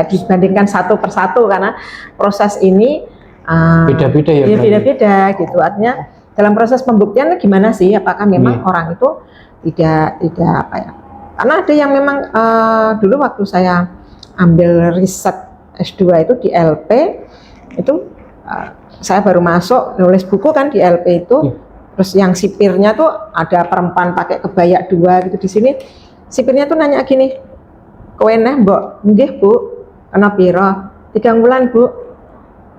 dibandingkan satu persatu karena proses ini beda-beda ya. Beda-beda gitu. Artinya dalam proses pembuktian gimana sih? Apakah memang orang itu tidak apa ya? Karena ada yang memang dulu waktu saya ambil riset S2 itu di LP itu saya baru masuk nulis buku kan di LP itu. Terus yang sipirnya tuh ada perempuan pakai kebaya 2 gitu di sini. Sipirnya tuh nanya gini, kowe neh mbok, nggih Bu, kena piro? 3 bulan Bu.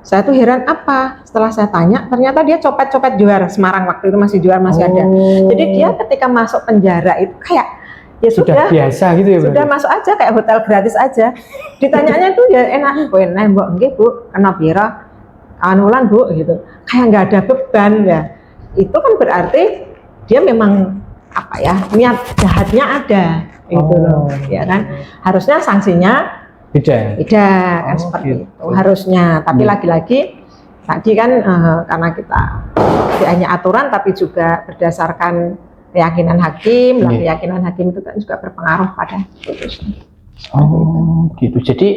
Saya tuh heran apa? Setelah saya tanya, ternyata dia copet-copet Johar Semarang waktu itu masih Johar masih ada. Jadi dia ketika masuk penjara itu kayak ya sudah biasa gitu ya. Sudah masuk aja kayak hotel gratis aja. Ditanyanya tuh ya enak, kowe neh mbok, nggih Bu, kena piro? Anulan Bu gitu. Kayak nggak ada beban ya. Itu kan berarti dia memang apa ya? Niat jahatnya ada. Itu loh, ya kan harusnya sanksinya beda kan seperti itu harusnya, tapi lagi-lagi tadi kan karena kita tidak hanya aturan tapi juga berdasarkan keyakinan hakim, keyakinan hakim itu kan juga berpengaruh pada putusan. Gitu. Jadi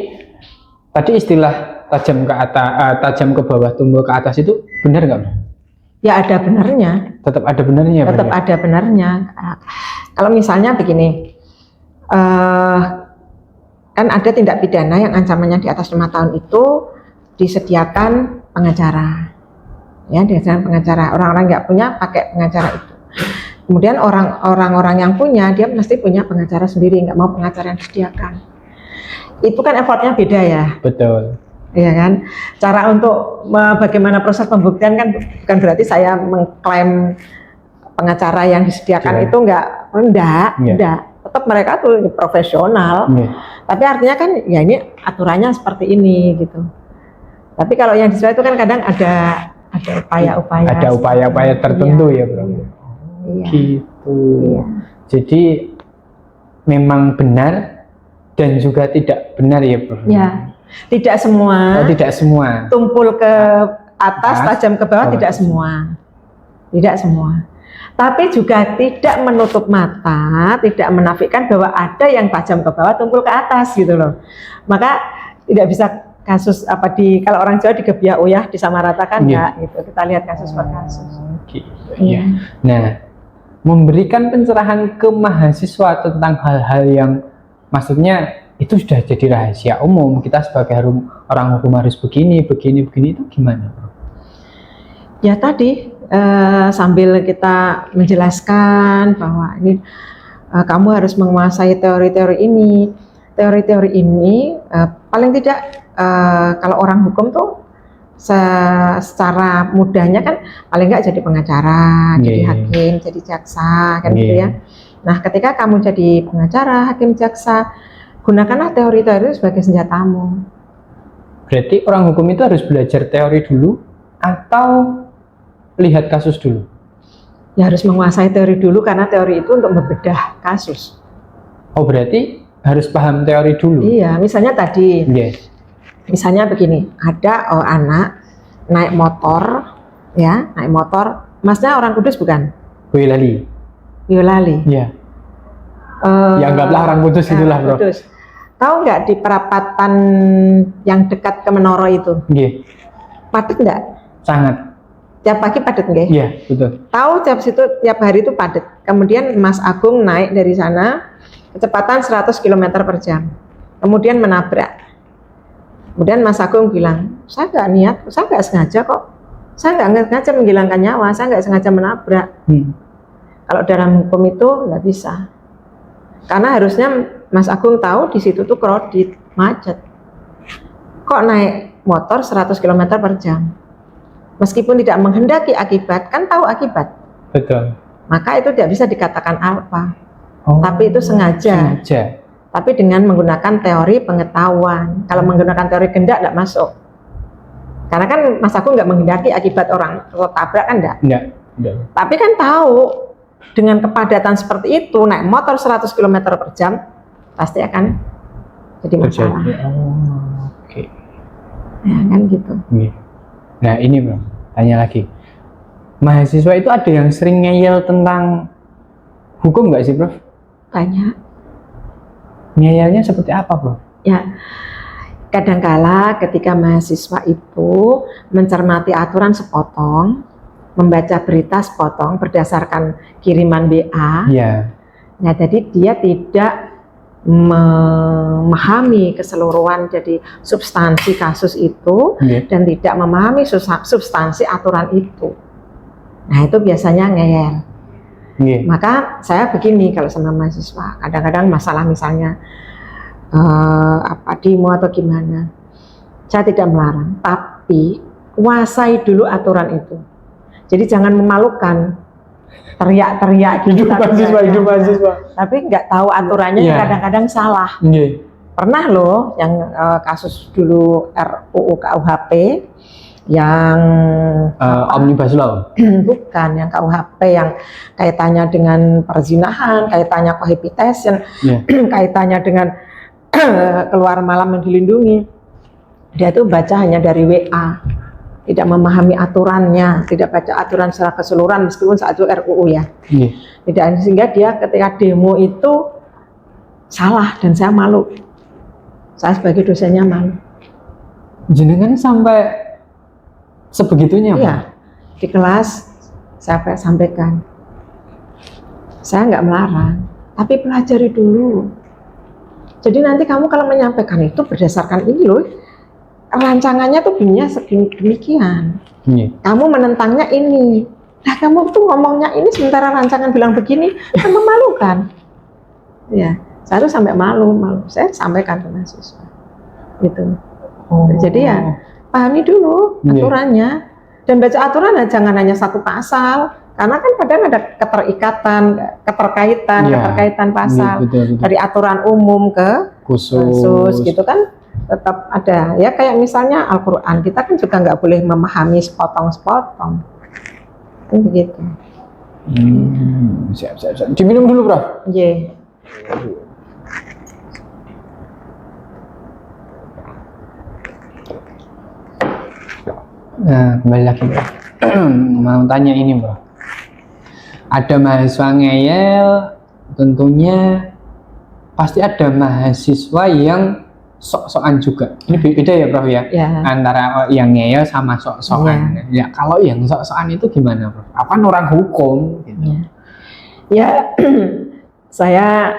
tadi istilah tajam ke atas, tajam ke bawah, tumbuh ke atas itu benar nggak? Ya ada benarnya. Tetap ada benarnya. Tetap ada benarnya. Kalau misalnya begini. Kan ada tindak pidana yang ancamannya di atas 5 tahun itu disediakan pengacara, ya disediakan pengacara. Orang-orang nggak punya pakai pengacara itu. Kemudian orang-orang yang punya dia mesti punya pengacara sendiri, nggak mau pengacara yang disediakan. Itu kan effortnya beda ya. Betul. Iya kan. Cara untuk bagaimana proses pembuktian kan bukan berarti saya mengklaim pengacara yang disediakan itu enggak. Tetap mereka tuh profesional. Tapi artinya kan ya ini aturannya seperti ini gitu. Tapi kalau yang disediakan itu kan kadang ada upaya-upaya. Ada upaya-upaya tertentu ya, Bro. Gitu. Iya. Jadi memang benar dan juga tidak benar ya, Bro. Ya. Tidak semua. Tidak semua. Tumpul ke atas, tajam ke bawah, tidak semua. Tidak semua. Tapi juga tidak menutup mata, tidak menafikan bahwa ada yang tajam ke bawah, tumpul ke atas gitu loh. Maka tidak bisa kasus kalau orang Jawa digebiak uyah disamaratakan enggak gitu. Kita lihat kasus per kasus. Iya. Nah, memberikan pencerahan ke mahasiswa tentang hal-hal yang maksudnya itu sudah jadi rahasia umum. Kita sebagai orang hukum harus begini itu gimana, Bro? Ya tadi sambil kita menjelaskan bahwa ini kamu harus menguasai teori-teori ini. Teori-teori ini paling tidak kalau orang hukum tuh secara mudahnya kan paling nggak jadi pengacara, jadi hakim, jadi jaksa kan gitu ya. Nah, ketika kamu jadi pengacara, hakim, jaksa, gunakanlah teori-teori sebagai senjatamu. Berarti orang hukum itu harus belajar teori dulu atau lihat kasus dulu? Ya harus menguasai teori dulu karena teori itu untuk membedah kasus. Oh berarti harus paham teori dulu? Iya, misalnya tadi, Yes. misalnya begini, ada anak naik motor, ya naik motor, masnya orang Kudus bukan? Boyolali. Boyolali. Iya. Ya anggaplah orang Kudus itulah bro. Kudus. Tahu nggak di perapatan yang dekat ke Menara itu? Iya. Padat nggak? Sangat. Tiap pagi padat nggak? Iya betul. Tahu tiap hari itu padat. Kemudian Mas Agung naik dari sana, kecepatan 100 km per jam. Kemudian menabrak. Kemudian Mas Agung bilang, saya nggak niat, saya nggak sengaja kok. Saya nggak sengaja menghilangkan nyawa, saya nggak sengaja menabrak. Kalau dalam hukum itu nggak bisa. Karena harusnya Mas Agung tahu di situ tuh kredit, macet. Kok naik motor 100 km per jam? Meskipun tidak menghendaki akibat, kan tahu akibat. Betul. Maka itu tidak bisa dikatakan apa. Oh, Tapi itu sengaja. Tapi dengan menggunakan teori pengetahuan. Kalau menggunakan teori kehendak tidak masuk. Karena kan Mas Agung nggak menghendaki akibat orang tertabrak kan enggak? Enggak. Tapi kan tahu dengan kepadatan seperti itu naik motor 100 km per jam pasti akan jadi masalah. Oke. Ya kan gitu. Nah ini bro, tanya lagi. Mahasiswa itu ada yang sering ngeyel tentang hukum nggak sih bro? Banyak. Ngeyelnya seperti apa bro? Ya, kadangkala ketika mahasiswa itu mencermati aturan sepotong, membaca berita sepotong berdasarkan kiriman WA. Iya. Nah, jadi dia tidak memahami keseluruhan jadi substansi kasus itu dan tidak memahami substansi aturan itu. Nah, itu biasanya ngeyel. Maka saya begini kalau sama mahasiswa, kadang-kadang masalah misalnya demo atau gimana, saya tidak melarang, tapi kuasai dulu aturan itu. Jadi jangan memalukan, teriak-teriak gitu. Hidup mahasiswa. Tapi nggak tahu aturannya, kadang-kadang salah. Pernah loh yang kasus dulu RUU KUHP yang Omnibus Law. Bukan, yang KUHP yang kaitannya dengan perzinahan, kaitannya cohabitation, kaitannya dengan keluar malam yang dilindungi. Dia tuh baca hanya dari WA. Tidak memahami aturannya, tidak baca aturan secara keseluruhan meskipun saat itu RUU ya. Tidak, sehingga dia ketika demo itu salah dan saya malu. Saya sebagai dosennya malu. Jenengan sampai sebegitunya? Iya, di kelas saya sampaikan. Saya nggak melarang, tapi pelajari dulu. Jadi nanti kamu kalau menyampaikan itu berdasarkan ini loh, rancangannya tuh bunyinya demikian. Kamu menentangnya ini. Nah, kamu tuh ngomongnya ini sementara rancangan bilang begini, kan memalukan. Ya, saya tuh sampai malu. Saya sampaikan ke mahasiswa. Gitu. Jadi ya pahami dulu aturannya dan baca aturan jangan hanya satu pasal. Karena kan kadang ada keterkaitan pasal betul. Dari aturan umum ke khusus gitu kan. Tetap ada ya, kayak misalnya Al-Quran, kita kan juga nggak boleh memahami sepotong-sepotong kan begitu. Siap. Diminum dulu bro. Nah, kembali lagi bro. Mau tanya ini bro, ada mahasiswa ngeyel, tentunya pasti ada mahasiswa yang sok-sokan juga. Ini beda ya Prof ya? Antara yang ngeyel sama sok-sokan. Ya, kalau yang sok-sokan itu gimana Prof? Apa orang hukum gitu? Ya, saya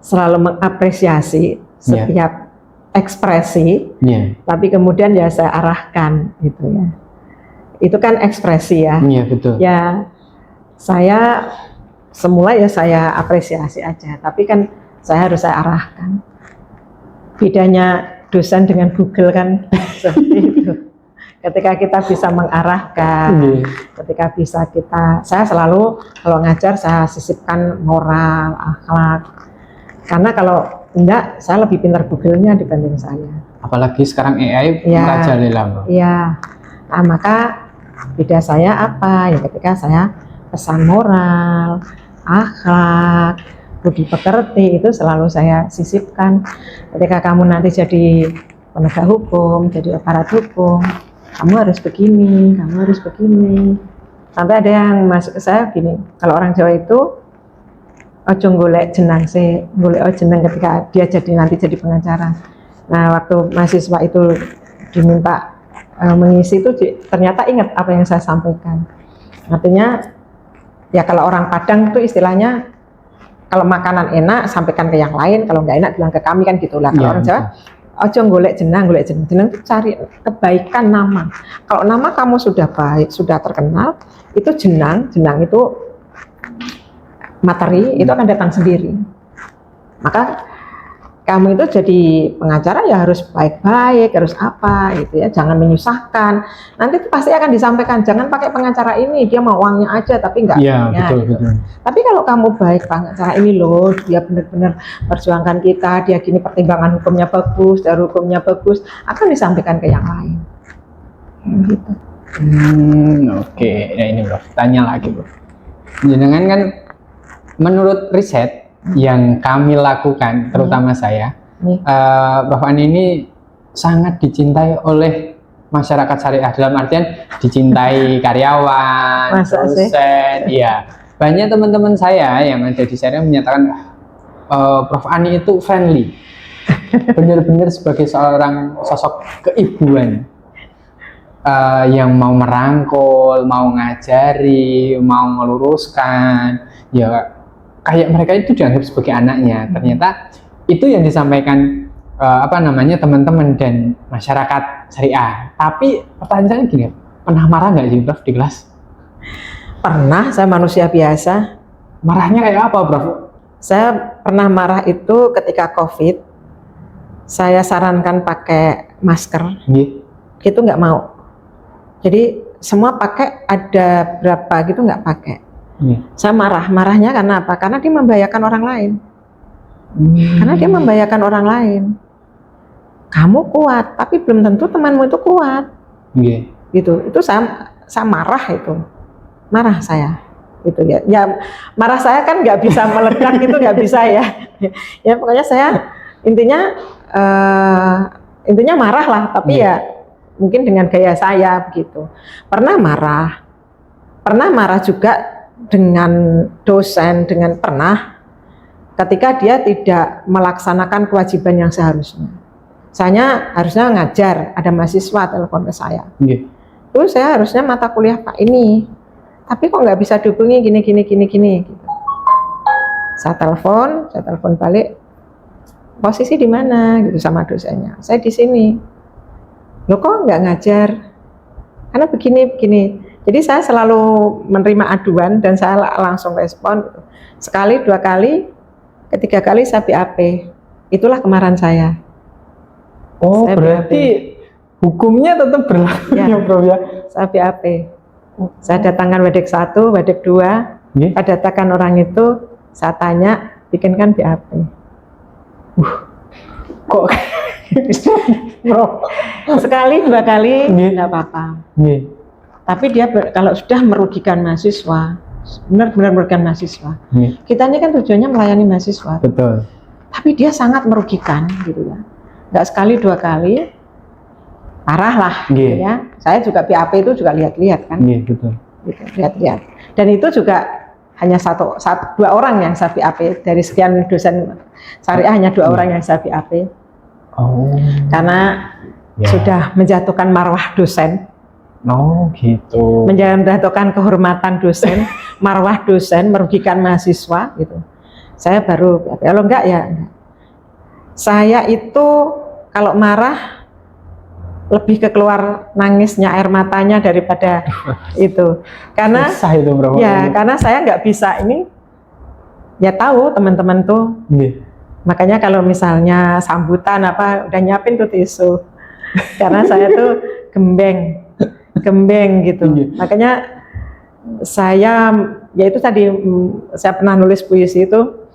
selalu mengapresiasi setiap ekspresi, tapi kemudian ya saya arahkan gitu ya. Itu kan ekspresi ya. Iya, betul. Ya, saya semula ya saya apresiasi aja, tapi kan saya arahkan. Bedanya dosen dengan Google kan seperti itu. Ketika kita bisa mengarahkan, ketika bisa saya selalu kalau ngajar saya sisipkan moral, akhlak. Karena kalau enggak, saya lebih pintar Google-nya dibanding saya. apalagi sekarang AI merajalela, Bro. Iya. Nah, maka beda saya apa? Ya ketika saya pesan moral, akhlak, budi pekerti itu selalu saya sisipkan. Ketika kamu nanti jadi penegak hukum, jadi aparat hukum, kamu harus begini, kamu harus begini. Sampai ada yang masuk ke saya gini, kalau orang Jawa itu ojo golek jenang sih, golek jenang ketika dia nanti jadi pengacara. Nah, waktu mahasiswa itu diminta mengisi itu ternyata ingat apa yang saya sampaikan. Artinya ya kalau orang Padang itu istilahnya kalau makanan enak sampaikan ke yang lain, kalau nggak enak bilang ke kami kan gitulah. Kalau orang Jawa ojo golek jenang itu cari kebaikan nama. Kalau nama kamu sudah baik, sudah terkenal, itu jenang itu materi itu akan datang sendiri. Maka kamu itu jadi pengacara ya harus baik-baik, harus apa gitu ya, jangan menyusahkan. Nanti itu pasti akan disampaikan, jangan pakai pengacara ini, dia mau uangnya aja tapi enggak. Iya, betul, gitu. betul. Tapi kalau kamu baik, pengacara ini loh, dia benar-benar perjuangkan kita, dia gini pertimbangan hukumnya bagus, dari hukumnya bagus, akan disampaikan ke yang lain. Gitu. Oke. Nah ini Bro, tanya lagi Bro. Jangan kan menurut riset yang kami lakukan, terutama saya, Prof. Ani ini sangat dicintai oleh masyarakat syariah, dalam artian dicintai karyawan, dosen, ya. Banyak teman-teman saya yang ada di syariah menyatakan Prof. Ani itu friendly, benar-benar sebagai seorang sosok keibuan yang mau merangkul, mau ngajari, mau meluruskan, ya. Kayak mereka itu dianggap sebagai anaknya. Ternyata itu yang disampaikan teman-teman dan masyarakat syariah. Tapi pertanyaannya gini, pernah marah nggak sih Prof di kelas? Pernah, saya manusia biasa. Marahnya kayak apa Prof? Saya pernah marah itu ketika COVID. Saya sarankan pakai masker. Itu nggak mau. Jadi semua pakai, ada berapa gitu nggak pakai. Saya marahnya karena apa? Karena dia membahayakan orang lain. Karena dia membahayakan orang lain. Kamu kuat, tapi belum tentu temanmu itu kuat. Gitu. Itu saya marah itu. Marah saya. Gitu ya. Ya marah saya kan nggak bisa meledak itu nggak bisa ya. Ya pokoknya saya intinya marah lah, tapi ya mungkin dengan gaya saya begitu. Pernah marah juga dengan dosen, pernah ketika dia tidak melaksanakan kewajiban yang seharusnya. Saya harusnya ngajar, ada mahasiswa telepon ke saya. Itu saya harusnya mata kuliah Pak ini, tapi kok nggak bisa dihubungi gini. Gitu. Saya telepon balik, posisi di mana gitu sama dosennya. Saya di sini. Loh kok nggak ngajar? Karena begini. Jadi saya selalu menerima aduan dan saya langsung respon. Sekali, 2 kali, ketiga kali saya BAP. Itulah kemarahan saya. Oh, saya berarti BAP. Hukumnya tetap berlaku ya Prof ya? Saya BAP. Saya datangkan Wadek 1, Wadek 2. Saya datangkan orang itu, saya tanya, bikinkan BAP. Kok sekali, 2 kali nggak apa-apa. Tapi dia kalau sudah merugikan mahasiswa, benar-benar merugikan mahasiswa. Kita ini kan tujuannya melayani mahasiswa. Betul. Tapi dia sangat merugikan, gitu ya. Nggak sekali, 2 kali, parah lah, gitu ya. Saya juga BAP itu juga lihat-lihat kan. Betul. Gitu, lihat-lihat. Dan itu juga hanya 2 orang yang saya BAP dari sekian dosen syariah, hanya 2 orang yang saya BAP. Karena sudah menjatuhkan marwah dosen. Gitu. Menjatuhkan kehormatan dosen, marwah dosen, merugikan mahasiswa gitu. Saya baru, kalau enggak ya enggak. Saya itu kalau marah lebih keluar nangisnya, air matanya daripada itu. Karena itu, Bro. Ya, karena saya nggak bisa ini. Ya tahu teman-teman tuh. Makanya kalau misalnya sambutan apa udah nyiapin tuh tisu. Karena saya tuh gembeng gitu. Makanya saya, ya itu tadi saya pernah nulis puisi itu,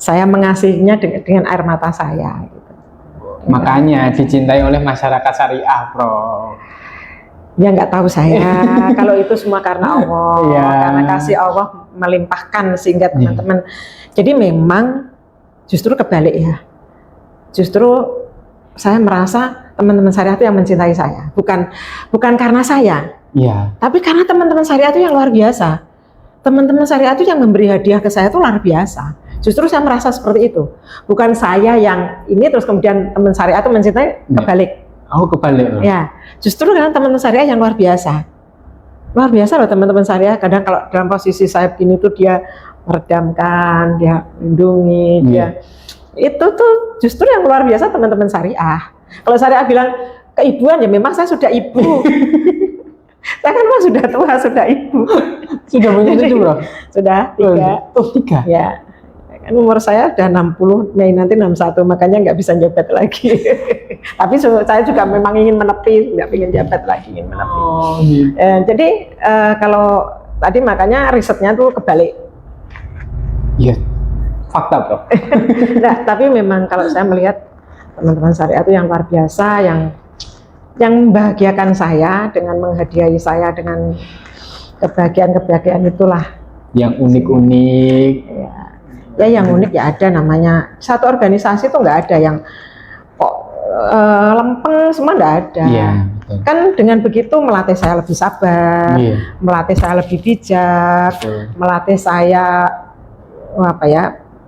saya mengasihinya dengan air mata saya gitu. Makanya dicintai oleh masyarakat syariah, Prof. Ya nggak tahu saya. Kalau itu semua karena Allah, Iya. karena kasih Allah melimpahkan sehingga teman-teman. Jadi memang justru kebalik ya. Justru saya merasa teman-teman syariah itu yang mencintai saya, bukan karena saya. Iya. Tapi karena teman-teman syariah itu yang luar biasa. Teman-teman syariah itu yang memberi hadiah ke saya itu luar biasa. Justru saya merasa seperti itu. Bukan saya yang ini terus kemudian teman syariah itu mencintai, kebalik. Oh, kebalik. Ya, justru karena teman-teman syariah yang luar biasa. Luar biasa loh teman-teman syariah. Kadang kalau dalam posisi saya begini tuh dia meredamkan, dia melindungi, dia itu tuh justru yang luar biasa teman-teman syariah. Kalau syariah bilang keibuan ya memang saya sudah ibu. Saya kan memang sudah tua, sudah ibu. Sudah punya cucu, Bro? Sudah 3. Oh, 3? Ya. Kan umur saya udah 60, Mei nanti 61, makanya nggak bisa jabat lagi. Tapi saya juga memang ingin menepi, nggak ingin jabat lagi, ingin menepi. Oh, gitu. Jadi kalau tadi makanya risetnya tuh kebalik. Iya, fakta, Bro. Nah, tapi memang kalau saya melihat teman-teman syariah itu yang luar biasa, yang membahagiakan saya dengan menghadiahi saya dengan kebahagiaan itulah. Yang unik-unik. Ya yang unik ya ada, namanya satu organisasi itu nggak ada yang kok lempeng semua, nggak ada. Iya, betul. Kan dengan begitu melatih saya lebih sabar, melatih saya lebih bijak, melatih saya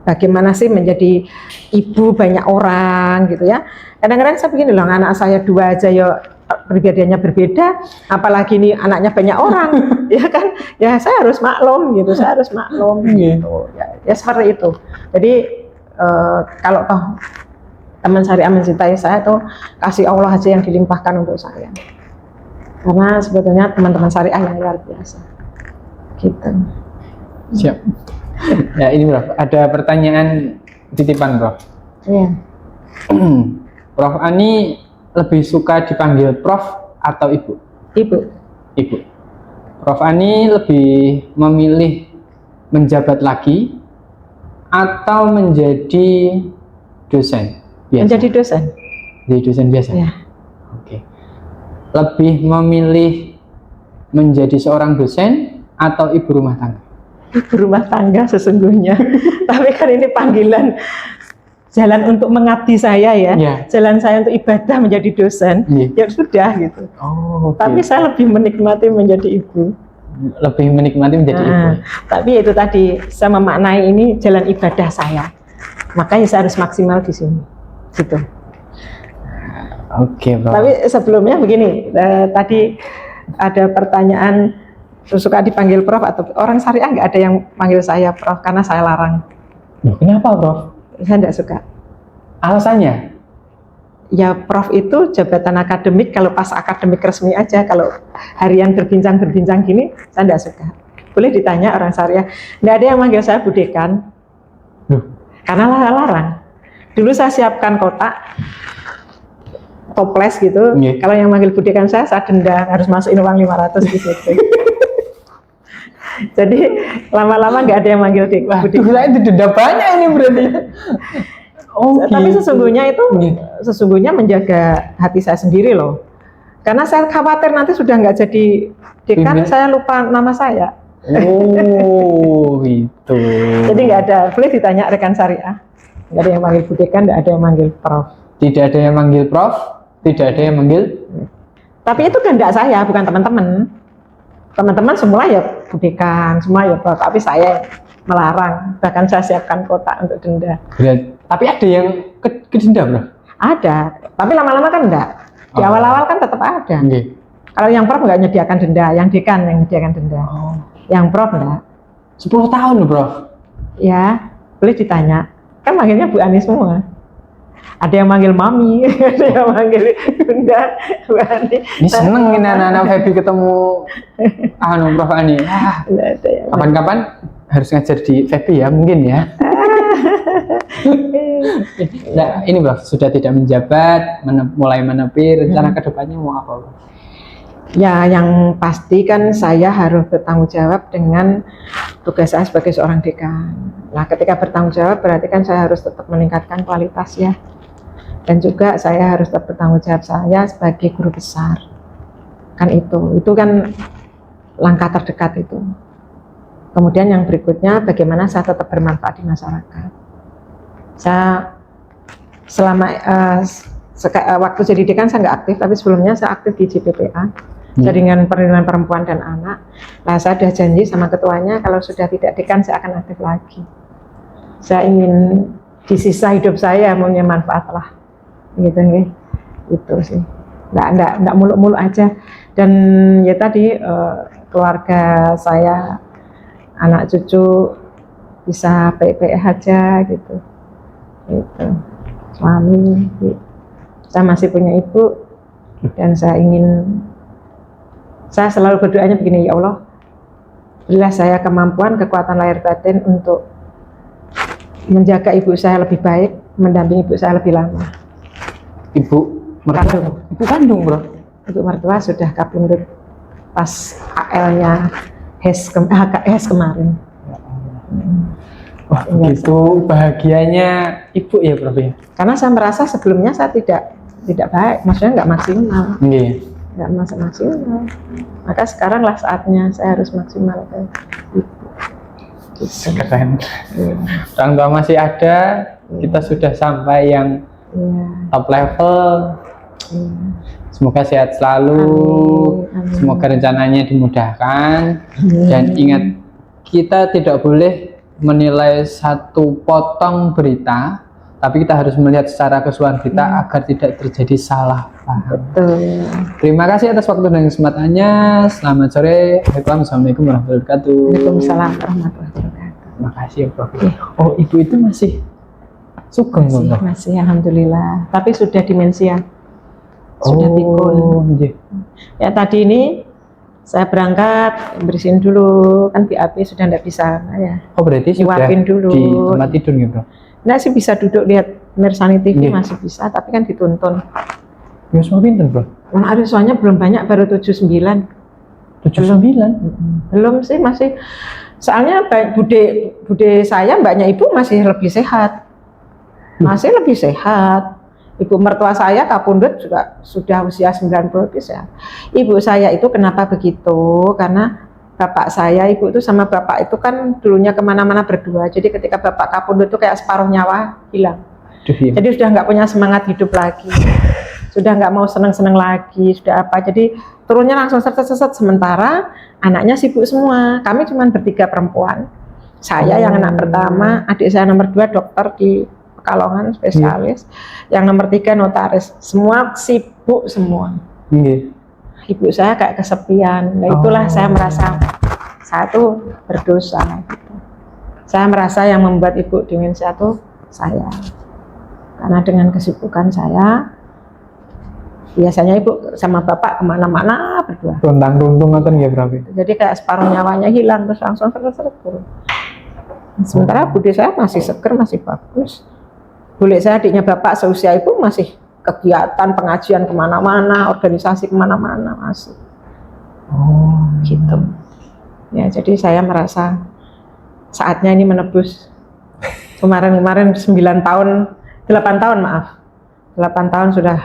bagaimana sih menjadi ibu banyak orang gitu ya. Kadang-kadang saya begini loh, anak saya 2 aja ya pribadiannya berbeda, apalagi ini anaknya banyak orang. Ya kan, ya saya harus maklum gitu, gitu. Ya seperti itu. Jadi kalau toh teman syariah mencintai saya tuh kasih Allah aja yang dilimpahkan untuk saya. Karena sebetulnya teman-teman syariah yang luar biasa. Gitu. Siap. Ya ini, Bro, ada pertanyaan titipan, Bro. Iya. Prof Ani lebih suka dipanggil Prof atau Ibu? Ibu. Ibu. Prof Ani lebih memilih menjabat lagi atau menjadi dosen biasa? Menjadi dosen. Jadi dosen biasa? Ya. Oke. Lebih memilih menjadi seorang dosen atau ibu rumah tangga? Ibu rumah tangga sesungguhnya. Tapi kan ini panggilan jalan untuk mengabdi saya ya. Jalan saya untuk ibadah menjadi dosen. Ya sudah gitu. Oh, okay. Tapi saya lebih menikmati menjadi ibu. Lebih menikmati menjadi ibu. Tapi itu tadi saya memaknai ini jalan ibadah saya. Makanya saya harus maksimal di sini. Gitu. Oke, Bro. Tapi sebelumnya begini, tadi ada pertanyaan suka dipanggil Prof atau orang syariah, nggak ada yang panggil saya Prof karena saya larang. Kenapa, Prof? Saya nggak suka. Alasannya? Ya Prof itu jabatan akademik kalau pas akademik resmi aja, kalau harian berbincang gini saya nggak suka. Boleh ditanya orang syariah, nggak ada yang manggil saya Bu Dekan. Karena larang. Dulu saya siapkan kotak toples gitu. Kalau yang manggil Bu Dekan saya denda, harus masukin uang 500 di situ. Jadi lama-lama nggak ada yang manggil Bu Dekan. Itu denda banyak ini berarti. Tapi sesungguhnya menjaga hati saya sendiri loh. Karena saya khawatir nanti sudah nggak jadi dekan, saya lupa nama saya. Oh, gitu. Jadi nggak ada, boleh ditanya rekan syariah. Nggak ada yang manggil Bu Dekan, nggak ada yang manggil Prof. Tidak ada yang manggil Prof, tidak ada yang manggil. Tapi itu kehendak saya, bukan teman-teman. Teman-teman semua ya Bu Dekan, semua ya Prof. Tapi saya melarang, bahkan saya siapkan kotak untuk denda. Tapi ada yang ke denda, Bro? Ada, tapi lama-lama kan enggak. Di awal-awal kan tetap ada. Kalau yang Prof nggak nyediakan denda, yang dekan yang nyediakan denda. Yang Prof enggak. 10 tahun loh, Prof. Ya, boleh ditanya. Kan manggilnya Bu Ani semua. Ada yang manggil Mami, ada yang manggil Bunda, Bu Ani. Ini seneng ini anak-anak Febi ketemu Prof Ani. Kapan-kapan harus ngajar di Febi ya, mungkin ya. Nah, ini Prof, sudah tidak menjabat, mulai menepi, rencana kedepannya mau apa, Prof? Ya, yang pasti kan saya harus bertanggung jawab dengan tugas saya sebagai seorang dekan. Nah, ketika bertanggung jawab berarti kan saya harus tetap meningkatkan kualitas ya. Dan juga saya harus tetap bertanggung jawab saya sebagai guru besar. Kan itu kan langkah terdekat itu. Kemudian yang berikutnya, bagaimana saya tetap bermanfaat di masyarakat. Saya selama waktu jadi dekan saya nggak aktif, tapi sebelumnya saya aktif di JPPA, Jaringan Perlindungan Perempuan dan Anak. Nah, saya sudah janji sama ketuanya kalau sudah tidak dekan saya akan aktif lagi. Saya ingin di sisa hidup saya punya manfaat lah, gitu nih, itu sih. Nggak muluk-muluk aja. Dan ya tadi keluarga saya, anak cucu bisa baik-baik aja gitu. Itu suami, saya masih punya ibu, dan saya selalu berdoanya begini, ya Allah, berilah saya kemampuan, kekuatan lahir batin untuk menjaga ibu saya lebih baik, mendampingi ibu saya lebih lama. Ibu mertua, ibu kandung bro? Ibu mertua sudah kabundut pas HL-nya HKS kemarin. Wah, begitu bahagianya ibu ya Prof ya? Karena saya merasa sebelumnya saya tidak baik, maksudnya nggak maksimal. Nggak maksimal. Maka sekaranglah saatnya saya harus maksimal ke ibu. Keren. Orang tua masih ada, kita sudah sampai yang top level. Semoga sehat selalu. Amin. Semoga rencananya dimudahkan. Dan ingat, kita tidak boleh menilai satu potong berita, tapi kita harus melihat secara keseluruhan berita agar tidak terjadi salah paham. Betul. Terima kasih atas waktu dan kesempatannya. Selamat sore. Assalamualaikum warahmatullahi wabarakatuh. Waalaikumsalam warahmatullahi wabarakatuh. Terima kasih ya Prof. Oh, ibu itu masih sugeng loh? Masih, alhamdulillah. Tapi sudah demensia. Sudah pikun. Ya tadi ini saya berangkat, bersihin dulu, kan BAB sudah tidak bisa ya. Oh, berarti sudah dulu di tempat tidur ya Bro? Nggak sih, bisa duduk lihat Mersani TV masih bisa, tapi kan dituntun. Ya semua pinter Bro? Nah, ada soalnya belum banyak, baru 79. 79? Belum sih, masih. Soalnya bude saya, mbaknya ibu masih lebih sehat. Masih lebih sehat. Ibu mertua saya kabundut juga sudah usia 90 lebih sehat. Ibu saya itu kenapa begitu? Karena bapak saya, ibu itu sama bapak itu kan dulunya kemana-mana berdua. Jadi ketika bapak kabundut itu kayak separuh nyawa hilang. Jadi sudah nggak punya semangat hidup lagi. Sudah nggak mau seneng-seneng lagi. Sudah apa? Jadi turunnya langsung set-set. Sementara anaknya sibuk semua. Kami cuma bertiga perempuan. Saya yang anak pertama, adik saya nomor 2 dokter di Pekalongan spesialis, yang nomor 3 notaris. Semua sibuk semua. Ibu saya kayak kesepian. Nah, itulah saya merasa satu berdosa. Gitu. Saya merasa yang membuat ibu demensia itu saya. Karena dengan kesibukan saya, biasanya ibu sama bapak kemana-mana berdua. Runtang-runtung kan ya berarti. Jadi kayak separuh nyawanya hilang, terus langsung seret-seret turun. Sementara budi saya masih seger, masih bagus. Bule saya adiknya bapak seusia ibu masih kegiatan pengajian kemana-mana, organisasi kemana-mana masih. Gitu. Ya, jadi saya merasa saatnya ini menebus. Kemarin 9 tahun, 8 tahun maaf. 8 tahun sudah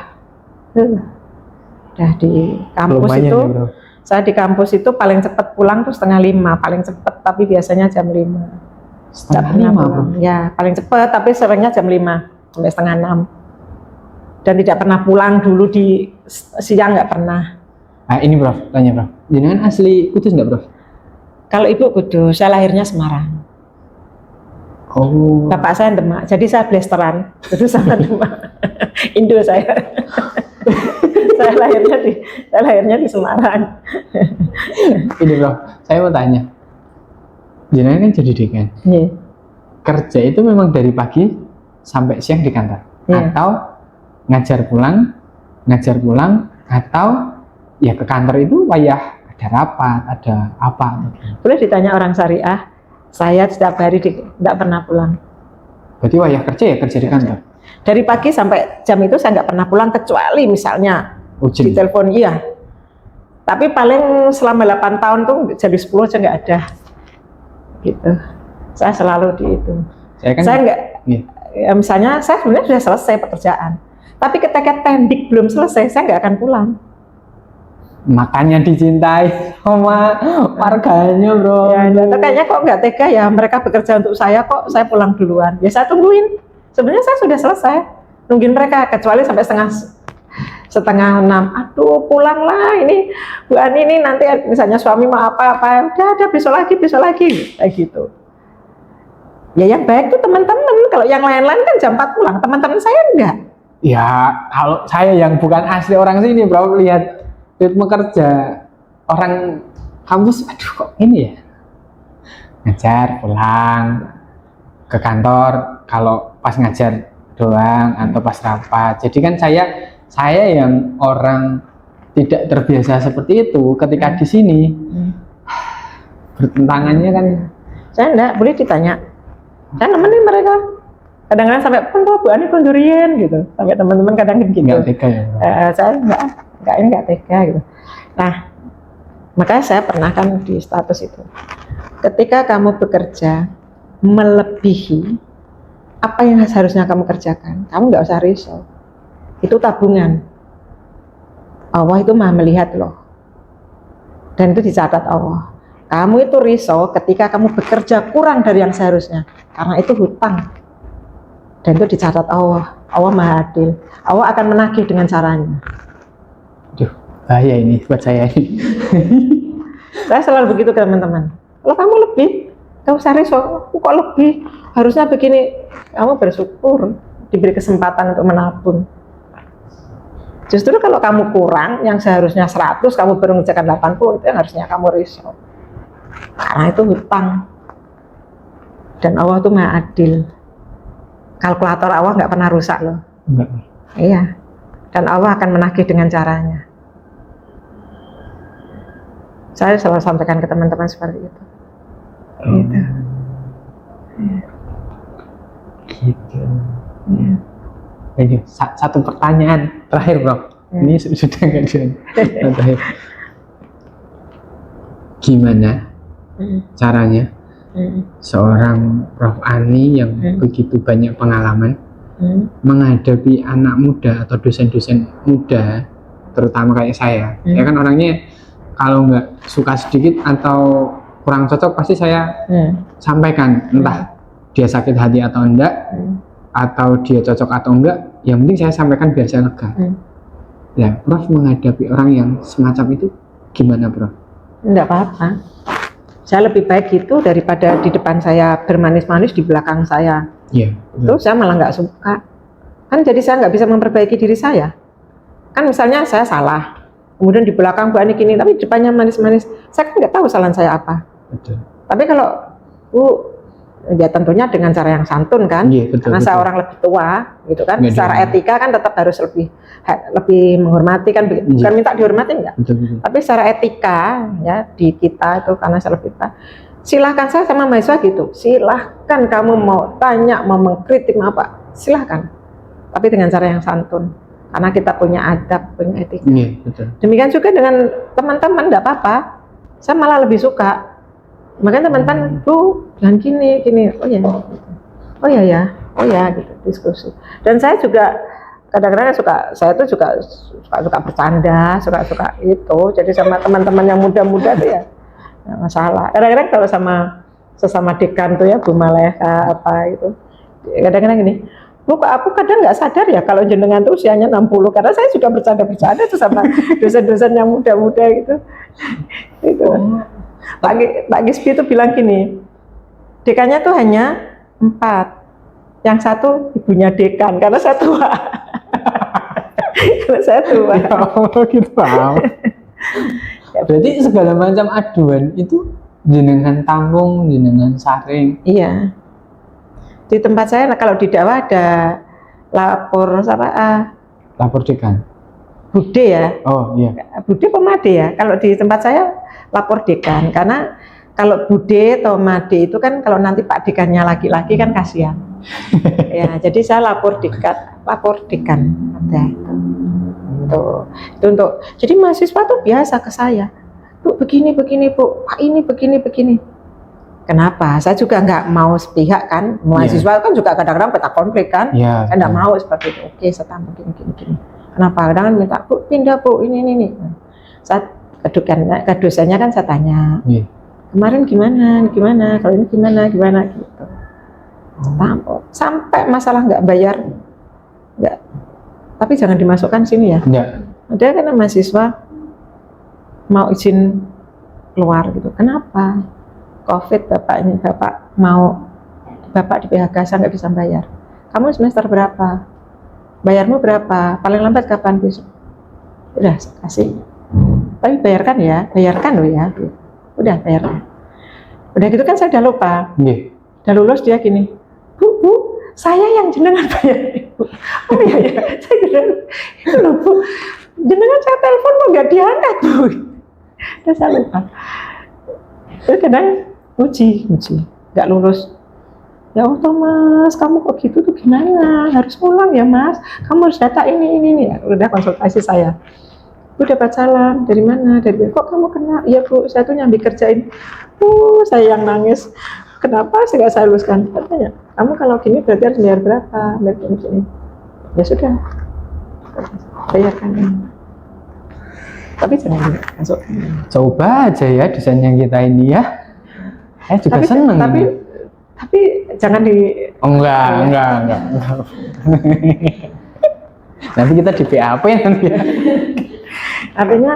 di kampus. Lumayan itu. Ya, saya di kampus itu paling cepat pulang tuh 4:30, paling cepat, tapi biasanya jam 5. 5:30 ya paling cepat, tapi seringnya jam 5 sampai 5:30. Dan tidak pernah pulang dulu di siang, nggak pernah. Nah ini Prof, tanya Prof, jenengan asli Kudus nggak Prof? Kalau ibu Kudus, saya lahirnya Semarang. Bapak saya Demak, jadi saya blasteran Kudus sama Demak. Indo saya. saya lahirnya di Semarang. Ini Prof, saya mau tanya. Jenengan kan jadi dekan. Kerja itu memang dari pagi sampai siang di kantor, atau ngajar pulang, atau ya ke kantor itu wayah ada rapat, ada apa? Boleh ditanya orang syariah. Saya setiap hari tidak pernah pulang. Berarti wayah kerja ya kerja di kantor. Dari pagi sampai jam itu saya nggak pernah pulang, kecuali misalnya di telepon Tapi paling selama 8 tahun tuh jadi 10 aja nggak ada. Gitu. Saya selalu di itu. Saya nggak, ya, misalnya saya sebenarnya sudah selesai pekerjaan, Tapi ketika tendik belum selesai, saya nggak akan pulang. Makanya dicintai sama warganya, bro. Ya, kayaknya kok nggak tega ya, mereka bekerja untuk saya kok saya pulang duluan. Ya saya tungguin. Sebenarnya saya sudah selesai nungguin mereka, kecuali sampai setengah 6. Aduh, pulanglah ini Bu Ani, ini nanti misalnya suami mau apa-apa, udah besok lagi kayak gitu. Ya yang baik tuh teman-teman. Kalau yang lain-lain kan jam 4 pulang, teman-teman saya enggak. Ya, kalau saya yang bukan asli orang sini, bro, lihat ritme kerja orang kampus, aduh kok ini ya, ngajar pulang ke kantor kalau pas ngajar doang atau pas rapat. Jadi kan saya yang orang tidak terbiasa seperti itu, ketika di sini bertentangannya kan. Saya enggak, boleh ditanya, saya nemenin mereka. Kadang-kadang sampai pun Bu Ani kondurian gitu, sampai teman-teman kadang gitu. Nggak tega ya, saya enggak tega gitu. Nah, makanya saya pernah kan di status itu, ketika kamu bekerja melebihi apa yang seharusnya kamu kerjakan, kamu nggak usah risau. Itu tabungan. Allah itu maha melihat loh, dan itu dicatat Allah. Kamu itu risau ketika kamu bekerja kurang dari yang seharusnya, karena itu hutang. Dan itu dicatat Allah. Allah maha adil. Allah akan menagih dengan caranya. Aduh, bahaya ini buat saya ini. Saya selalu begitu ke teman-teman. Kalau kamu lebih, kamu usah risau. Kok lebih? Harusnya begini. Kamu bersyukur diberi kesempatan untuk menabung. Justru kalau kamu kurang, yang seharusnya 100, kamu baru mengerjakan 80, itu yang harusnya kamu risau. Karena itu hutang. Dan Allah itu maha adil. Kalkulator Allah nggak pernah rusak loh. Enggak. Iya. Dan Allah akan menagih dengan caranya. Saya selalu sampaikan ke teman-teman seperti itu. Gitu. Gitu. Ya. Satu pertanyaan terakhir, bro. Ini sudah nggak terakhir. Gimana caranya seorang Prof. Ani yang begitu banyak pengalaman menghadapi anak muda atau dosen-dosen muda, terutama kayak saya? Saya kan orangnya kalau nggak suka sedikit atau kurang cocok pasti saya sampaikan, entah dia sakit hati atau enggak, atau dia cocok atau enggak, yang penting saya sampaikan biar saya lega. Ya, Prof menghadapi orang yang semacam itu gimana, Prof? Enggak apa-apa. Saya lebih baik gitu daripada di depan saya bermanis-manis, di belakang saya. Iya. Terus saya malah nggak suka. Kan jadi saya nggak bisa memperbaiki diri saya. Kan misalnya saya salah, kemudian di belakang Bu Ani gini, tapi di depannya manis-manis. Saya kan nggak tahu kesalahan saya apa. Betul. Tapi kalau Bu, ya tentunya dengan cara yang santun kan. Iya, betul, karena betul. saya orang lebih tua, gitu kan. Nggak Secara etika kan tetap harus lebih menghormati kan, bukan minta dihormati enggak. Betul. Tapi secara etika ya di kita itu, karena saya lebih tua, silahkan. Saya sama mahasiswa gitu, silahkan kamu mau tanya, mau mengkritik, mau apa, silahkan. Tapi dengan cara yang santun, karena kita punya adab, punya etika. Iya, betul. Demikian juga dengan teman-teman, enggak apa-apa. Saya malah lebih suka. Makanya teman-teman, Bu, jangan gini, oh ya, gitu, diskusi. Dan saya juga kadang-kadang saya tuh juga suka bercanda, suka itu. Jadi sama teman-teman yang muda-muda tuh ya nggak masalah. Kadang-kadang kalau sesama dekan tuh ya, Bu Maleha apa itu, kadang-kadang gini, Bu, aku kadang nggak sadar ya kalau jenengan tuh usianya 60, karena saya juga bercanda tuh sama dosen-dosen yang muda-muda gitu. Gitu. Pak Gisbi itu bilang gini, dekannya tuh hanya 4. Yang satu ibunya dekan, karena saya tua. Karena saya tua. Ya Allah, gitu. Berarti segala macam aduan itu jenengan tampung, jenengan saring. Iya. Di tempat saya kalau di dakwah ada lapor Lapor dekan. Bude ya. Oh iya. Bude pemade ya. Kalau di tempat saya lapor dekan, karena kalau bude atau made itu kan kalau nanti Pak dekannya laki-laki kan kasihan. Ya, jadi saya lapor dekan ada itu. Itu untuk. Jadi mahasiswa tuh biasa ke saya. Bu, begini Bu, Pak ini begini. Kenapa? Saya juga nggak mau sepihak kan, mahasiswa kan juga kadang-kadang peta konflik kan, saya nggak mau seperti itu. Oke, saya tambah gini. Kenapa? Kadang minta Bu pindah Bu ini. Saat ke dosennya kan saya tanya, kemarin gimana, kalau ini gimana gitu. Sampai masalah nggak bayar, nggak. Tapi jangan dimasukkan sini ya. Ada kan mahasiswa mau izin keluar gitu. Kenapa? Covid bapak di PHK saya nggak bisa bayar. Kamu semester berapa? Bayarmu berapa? Paling lambat kapan besok? Udah kasih. Tapi bayarkan loh ya. Udah bayarkan. Udah gitu kan saya udah lupa. Udah lulus dia gini, Bu, saya yang jenengan bayar Ibu. Oh iya, saya jenengan. Itu loh Bu, jenengan saya telepon kok nggak diangkat Bu. Udah saya lupa. Itu kadang uji, nggak lulus. Ya Allah Mas, kamu kok gitu tuh gimana? Harus pulang ya Mas. Kamu harus data ini. Ya, udah konsultasi saya. Bu dapat salam dari mana? Dari kok kamu kena? Iya Bu, saya tuh nyambi kerjain. Saya yang nangis. Kenapa sih nggak saya luluskan? Katanya, kamu kalau gini berarti harus bayar berapa? Bayar gini. Ya sudah, bayarkan. Tapi jangan masuk. Coba aja ya desain yang kita ini ya. Saya juga seneng. Tapi jangan di. Enggak. Nanti kita di PAP nanti ya. Artinya,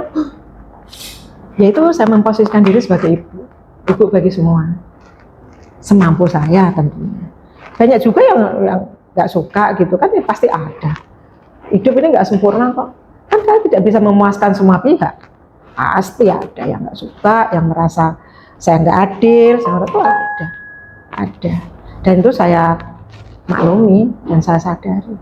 yaitu saya memposisikan diri sebagai ibu bagi semua. Semampu saya tentunya. Banyak juga yang nggak suka gitu kan, ya pasti ada. Hidup ini nggak sempurna kok. Kan saya tidak bisa memuaskan semua pihak. Pasti ada yang nggak suka, yang merasa saya nggak adil, itu ada. Dan itu saya maklumi dan saya sadari.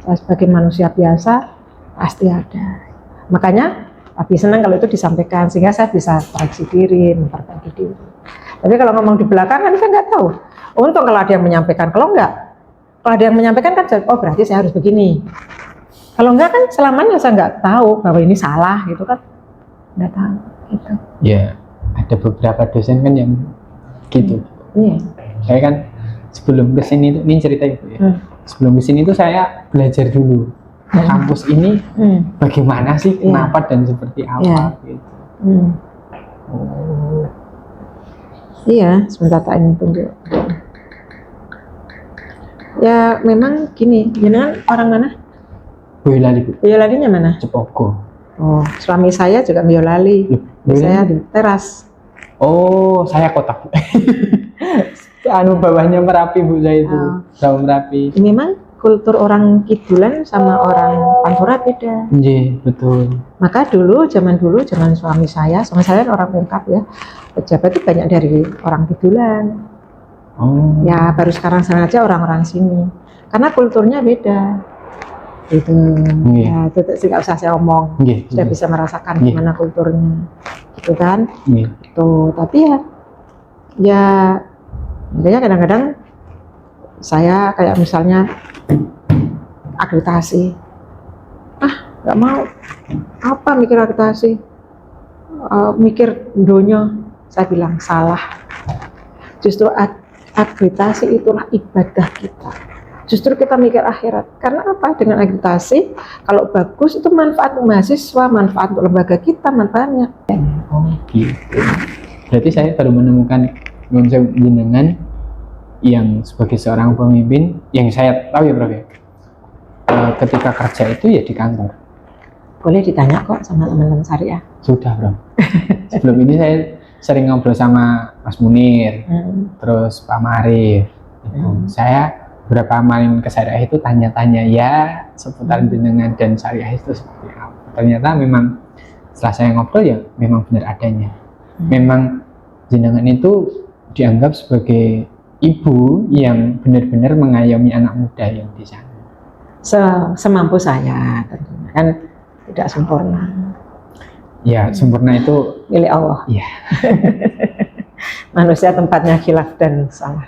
Saya sebagai manusia biasa pasti ada. Makanya lebih senang kalau itu disampaikan sehingga saya bisa koreksi diri, memperbaiki diri. Tapi kalau ngomong di belakang kan saya nggak tahu. Untung kalau ada yang menyampaikan, kalau ada yang menyampaikan kan, oh berarti saya harus begini. Kalau enggak kan selamanya saya nggak tahu bahwa ini salah gitu kan, nggak tahu gitu. Ya, ada beberapa dosen kan yang gitu. Iya. Saya kan sebelum kesini ini cerita Ibu ya. Sebelum kesini itu saya belajar dulu kampus ini bagaimana sih, kenapa dan seperti apa gitu. Iya, sebentar tak ini tunggu. Ya memang gini, jenengan orang mana? Boyolali Bu. Boyolalinya mana? Cepogo. Oh, suami saya juga Boyolali. Saya di Teras. Oh, saya Kota Bu. Bawahnya Merapi Bu, saya itu. Bawah Merapi. Memang kultur orang Kidulan sama orang Pantura beda. Iya, betul. Maka zaman suami saya orang lengkap ya. Pejabat itu banyak dari orang Kidulan. Oh. Ya baru sekarang aja orang-orang sini. Karena kulturnya beda. Gitu. Ya, itu nggak usah saya omong. Sudah bisa merasakan gimana kulturnya. Gitu kan? Tuh, tapi ya makanya kadang-kadang saya kayak misalnya akreditasi, nggak mau apa mikir akreditasi, mikir dunia. Saya bilang salah, justru akreditasi itulah ibadah kita, justru kita mikir akhirat. Karena apa? Dengan akreditasi kalau bagus itu manfaat untuk mahasiswa, manfaat untuk lembaga kita, manfaatnya. Oh gitu. Berarti saya baru menemukan konsep jenengan yang sebagai seorang pemimpin yang saya tahu ya Prof ya. Ketika kerja itu ya di kantor. Boleh ditanya kok sama teman-teman syariah. Sudah Bro. Sebelum ini saya sering ngobrol sama Mas Munir, terus Pak Marif. Saya beberapa main ke syariah itu tanya-tanya ya seputar jenengan dan syariah itu seperti apa. Ternyata memang setelah saya ngobrol ya memang benar adanya. Memang jenengan itu dianggap sebagai ibu yang benar-benar mengayomi anak muda yang di sana. Semampu saya tentunya, kan tidak sempurna. Ya, sempurna itu milik Allah. Iya. Manusia tempatnya khilaf dan salah.